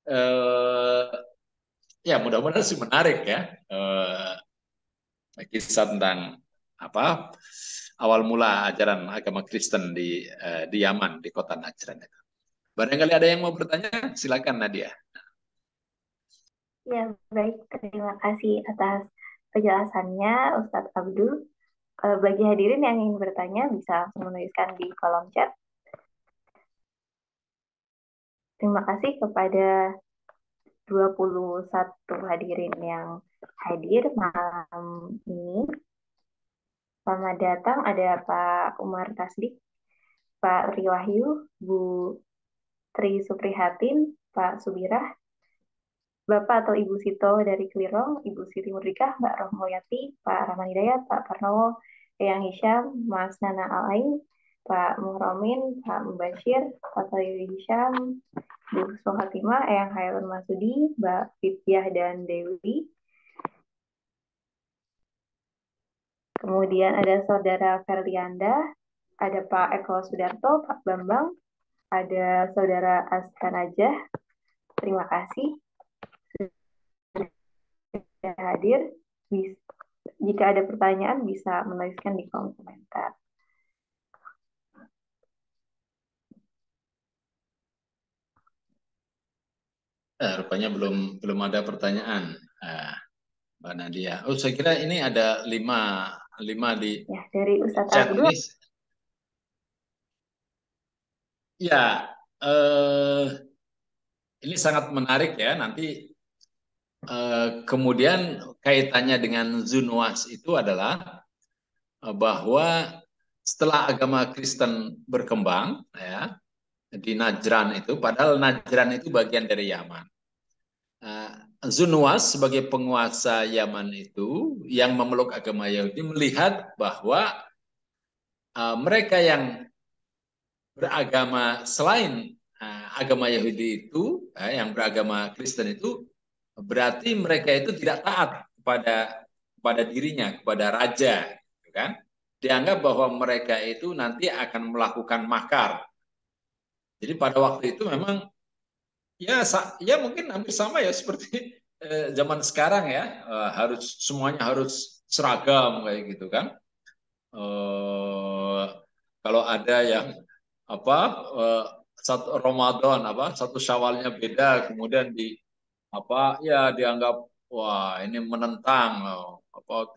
Eh, ya mudah-mudahan sih menarik ya kisah tentang apa awal mula ajaran agama Kristen di Yaman di kota Najran. Barangkali ada yang mau bertanya, silakan Nadia. Ya, baik. Terima kasih atas penjelasannya, Ustadz Abdul. Bagi hadirin yang ingin bertanya, bisa langsung menuliskan di kolom chat. Terima kasih kepada 21 hadirin yang hadir malam ini. Selamat datang ada Pak Umar Tasdik, Pak Riwahyu, Bu Tri Suprihatin, Pak Subirah, Bapak atau Ibu Sito dari Kelirong, Ibu Siti Murdika, Mbak Rohmoyati, Pak Rahman Hidayat, Pak Parnowo, Eyang Hisham, Mas Nana Alain, Pak Muhromin, Pak Mubashir, Pak Sayu Hisham, Bu Sohatima, Eyang Hairun Masudi, Mbak Fitiyah dan Dewi. Kemudian ada Saudara Ferlianda, ada Pak Eko Sudarto, Pak Bambang, ada Saudara Askanajah. Terima kasih sudah hadir. Jika ada pertanyaan bisa menuliskan di kolom komentar. Rupanya belum ada pertanyaan, Mbak Nadia. Oh, saya kira ini ada lima di Ya, dari Ustadz chat Abdul. ini. Ya, ini sangat menarik ya. Nanti kemudian kaitannya dengan Zunwas itu adalah bahwa setelah agama Kristen berkembang ya di Najran itu, padahal Najran itu bagian dari Yaman. Zunwas sebagai penguasa Yaman itu yang memeluk agama Yahudi melihat bahwa mereka yang beragama selain agama Yahudi itu, yang beragama Kristen itu, berarti mereka itu tidak taat kepada dirinya, kepada raja, gitu kan? Dianggap bahwa mereka itu nanti akan melakukan makar. Jadi pada waktu itu memang ya mungkin hampir sama ya seperti zaman sekarang ya, semuanya harus seragam kayak gitu kan. Eh, Kalau ada yang apa satu Ramadan satu Syawalnya beda kemudian ya dianggap wah ini menentang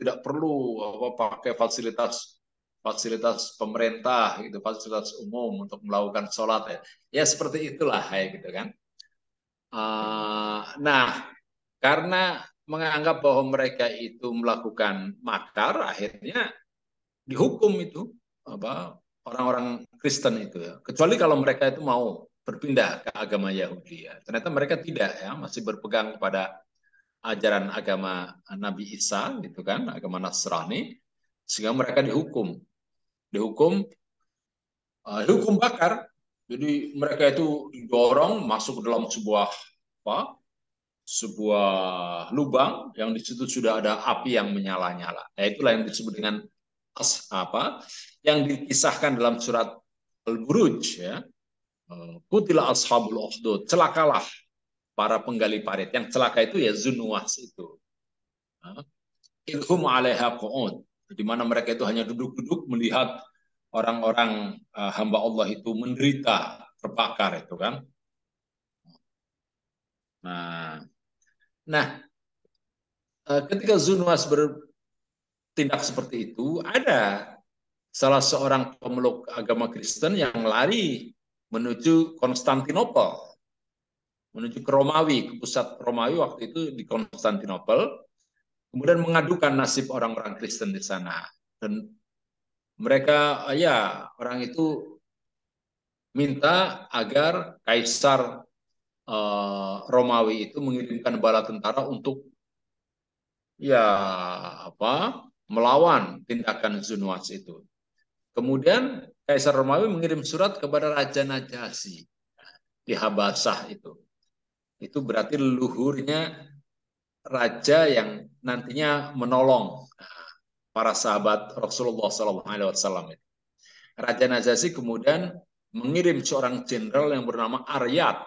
tidak perlu pakai fasilitas fasilitas pemerintah gitu fasilitas umum untuk melakukan sholat ya ya seperti itulah ya gitu kan. Nah karena menganggap bahwa mereka itu melakukan makar akhirnya dihukum itu orang-orang Kristen itu ya. Kecuali kalau mereka itu mau berpindah ke agama Yahudi ya. Ternyata mereka tidak ya, masih berpegang kepada ajaran agama Nabi Isa gitu kan, agama Nasrani sehingga mereka dihukum. Dihukum hukum bakar. Jadi mereka itu didorong masuk ke dalam apa? Sebuah lubang yang di situ sudah ada api yang menyala-nyala. Nah, itulah yang disebut dengan yang dikisahkan dalam surat Al-Buruj ya. Kutila ashabul ukhdud, celakalah para penggali parit. Yang celaka itu ya Zunwas itu. Idhum 'alaiha qu'ud, di mana mereka itu hanya duduk-duduk melihat orang-orang hamba Allah itu menderita terbakar itu kan. Nah, nah ketika Zunwas bertindak seperti itu, ada salah seorang pemeluk agama Kristen yang lari menuju Konstantinopel, menuju ke Romawi, ke pusat Romawi waktu itu di Konstantinopel, kemudian mengadukan nasib orang-orang Kristen di sana. Dan mereka, ya orang itu minta agar Kaisar Romawi itu mengirimkan bala tentara untuk ya melawan tindakan Zunwas itu. Kemudian Kaisar Romawi mengirim surat kepada Raja Najasyi di Habasah itu. Itu berarti leluhurnya raja yang nantinya menolong para sahabat Rasulullah SAW. Raja Najasyi kemudian mengirim seorang jenderal yang bernama Aryat.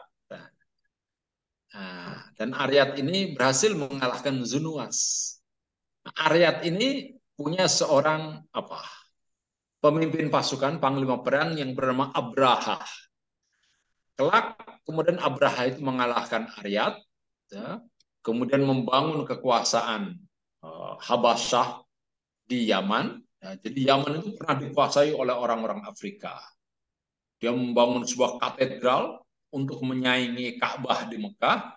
Dan Aryat ini berhasil mengalahkan Zunuwas. Aryat ini punya seorang pemimpin pasukan, panglima perang yang bernama Abraha. Kelak kemudian Abraha itu mengalahkan Aryat, ya, kemudian membangun kekuasaan Habasyah di Yaman. Ya, jadi Yaman itu pernah dikuasai oleh orang-orang Afrika. Dia membangun sebuah katedral untuk menyaingi Ka'bah di Mekah.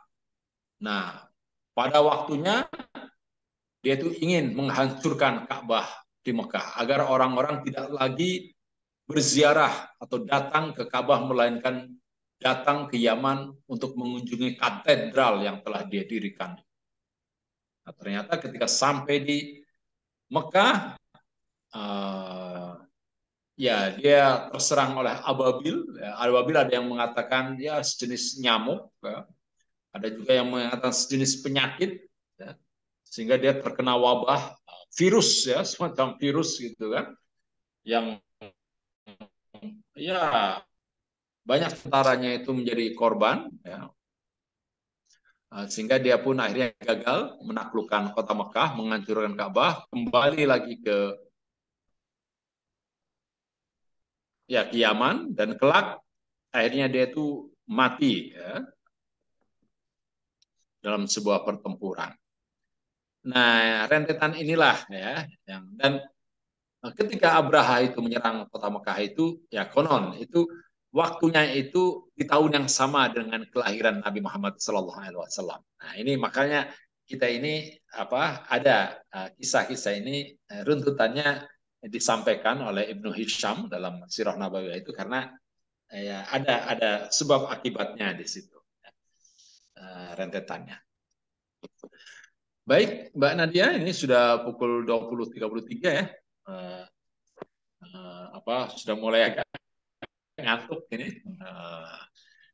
Nah, pada waktunya dia itu ingin menghancurkan Ka'bah di Mekah agar orang-orang tidak lagi berziarah atau datang ke Ka'bah melainkan datang ke Yaman untuk mengunjungi katedral yang telah dia dirikan. Nah, ternyata ketika sampai di Mekah, ya dia terserang oleh ababil. Ya, ababil ada yang mengatakan ya sejenis nyamuk, ya. Ada juga yang mengatakan sejenis penyakit, ya. Sehingga dia terkena wabah virus, ya semacam virus gitu kan, yang ya banyak tentaranya itu menjadi korban, ya. Sehingga dia pun akhirnya gagal menaklukkan kota Mekah, menghancurkan Ka'bah, kembali lagi ke Yaman, dan kelak akhirnya dia itu mati, ya, dalam sebuah pertempuran. Nah, rentetan inilah ya dan ketika Abraha itu menyerang kota Mekah itu ya konon itu waktunya itu di tahun yang sama dengan kelahiran Nabi Muhammad SAW. Nah, ini makanya kita ini ada kisah-kisah ini runtutannya disampaikan oleh Ibnu Hisham dalam Sirah Nabawiyah itu karena ya ada sebab akibatnya di situ, rentetannya. Baik, Mbak Nadia, ini sudah pukul 20.33 ya. Uh, sudah mulai agak ngantuk ini.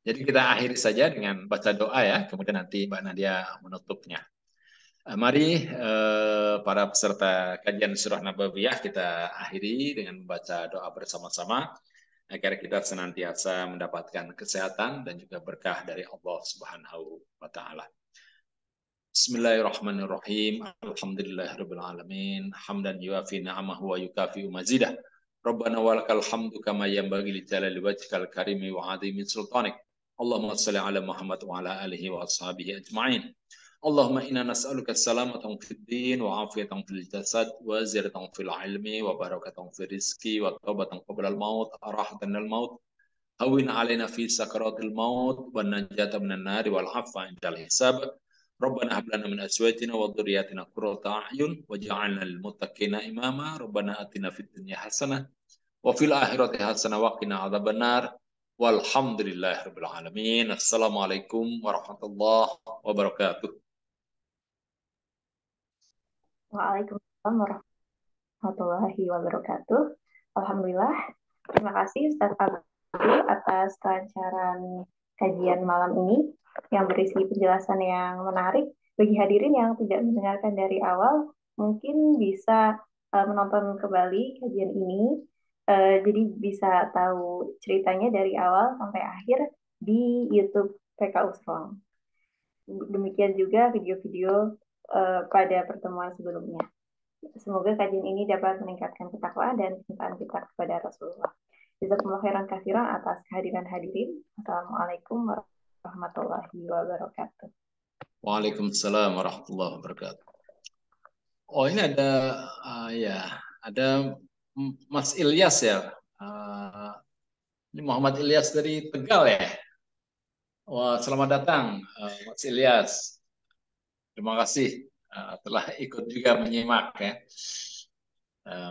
Jadi kita akhiri saja dengan baca doa ya, kemudian nanti Mbak Nadia menutupnya. Mari para peserta kajian Surah Nabawiyah kita akhiri dengan membaca doa bersama-sama agar kita senantiasa mendapatkan kesehatan dan juga berkah dari Allah Subhanahu wa taala. Bismillahirrahmanirrahim. Alhamdulillahirabbil alamin. Hamdan yuafi ni'amahu wa yukafi mazidah. Rabbana walakal hamdu kama yanbaghi li jalali wajhikal karimi wa 'azimi sultanik. Allahumma shalli ala Muhammad wa ala alihi wa ashabihi ajma'in. Allahumma inna nas'aluka salamatan fid din wa afiyatan fil jasad wa ziyadatan fil ilmi wa barakatan fil rizqi wa tawbatan qabla al maut arahatan al maut. Hawwin alaina fi sakaratil maut wa najata minan nari wal 'afwa 'indal hisab. Rabbana hab lana min azwajina wa dhurriyyatina qurrata a'yun waj'alna lil muttaqina imama. Rabbana atina fid dunya hasanah wa fil akhirati hasanah wa qina adzabannar. Walhamdulillahirabbil alamin. Assalamualaikum warahmatullahi wabarakatuh. Waalaikumsalam warahmatullahi wabarakatuh. Alhamdulillah. Terima kasih Ustaz Abdul atas kelancaran kajian malam ini yang berisi penjelasan yang menarik. Bagi hadirin yang tidak mendengarkan dari awal, mungkin bisa menonton kembali kajian ini. Jadi bisa tahu ceritanya dari awal sampai akhir di YouTube PKU Strong. Demikian juga video-video pada pertemuan sebelumnya. Semoga kajian ini dapat meningkatkan ketakwaan dan kecintaan kita kepada Rasulullah. Jazakumullah khairan katsiran atas kehadiran hadirin. Assalamualaikum warahmatullahi wabarakatuh. Waalaikumsalam warahmatullahi wabarakatuh. Oh, ini ada Mas Ilyas ya. Ini Muhammad Ilyas dari Tegal ya. Wah, selamat datang Mas Ilyas. Terima kasih telah ikut juga menyimak ya.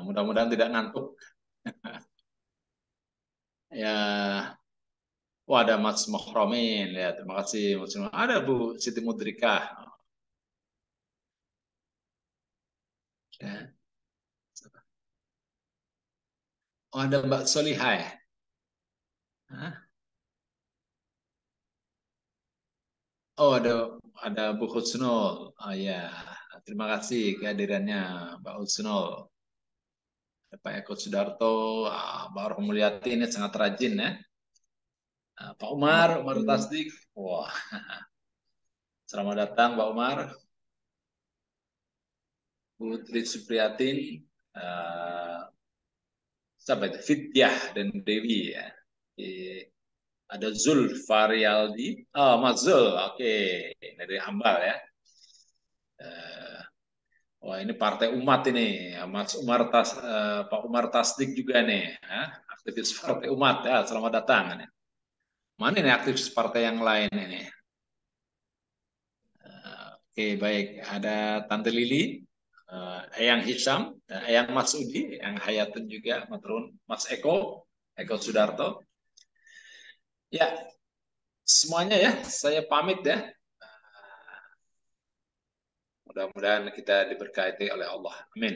Mudah-mudahan tidak ngantuk. Ya, ada Mas Mohromin ya. Terima kasih Mas Mohromin. Ada Bu Siti Mudrika. Ya. Oh, ada Mbak Solihai. Hah? Oh, ada Bu Husnul. Oh ya, terima kasih kehadirannya Mbak Husnul. Pak Eko Sudarto, Mbak Romuliati ini sangat rajin ya. Pak Umar Oke. Tasdik. Wah, selamat datang Pak Umar. Putri Supriyatin, uh, siapa itu? Fidyah dan Dewi ya. Ada Zul Faryaldi. Oh, Mas Zul. Oke, dari Hambal ya. Uh, Wah, ini Partai Umat ini. Mas Umar Pak Umar Tasdik juga nih, ya. Aktivis Partai Umat ya. Selamat datang. Mana nih aktivis partai yang lain ini? Oke, baik. Ada Tante Lili, Eyang Hisham, Eyang Masudi, Eyang Hayatun juga, Matrun, Mas Eko Sudarto. Ya, semuanya ya, saya pamit ya. Mudah-mudahan kita diberkati oleh Allah. Amin.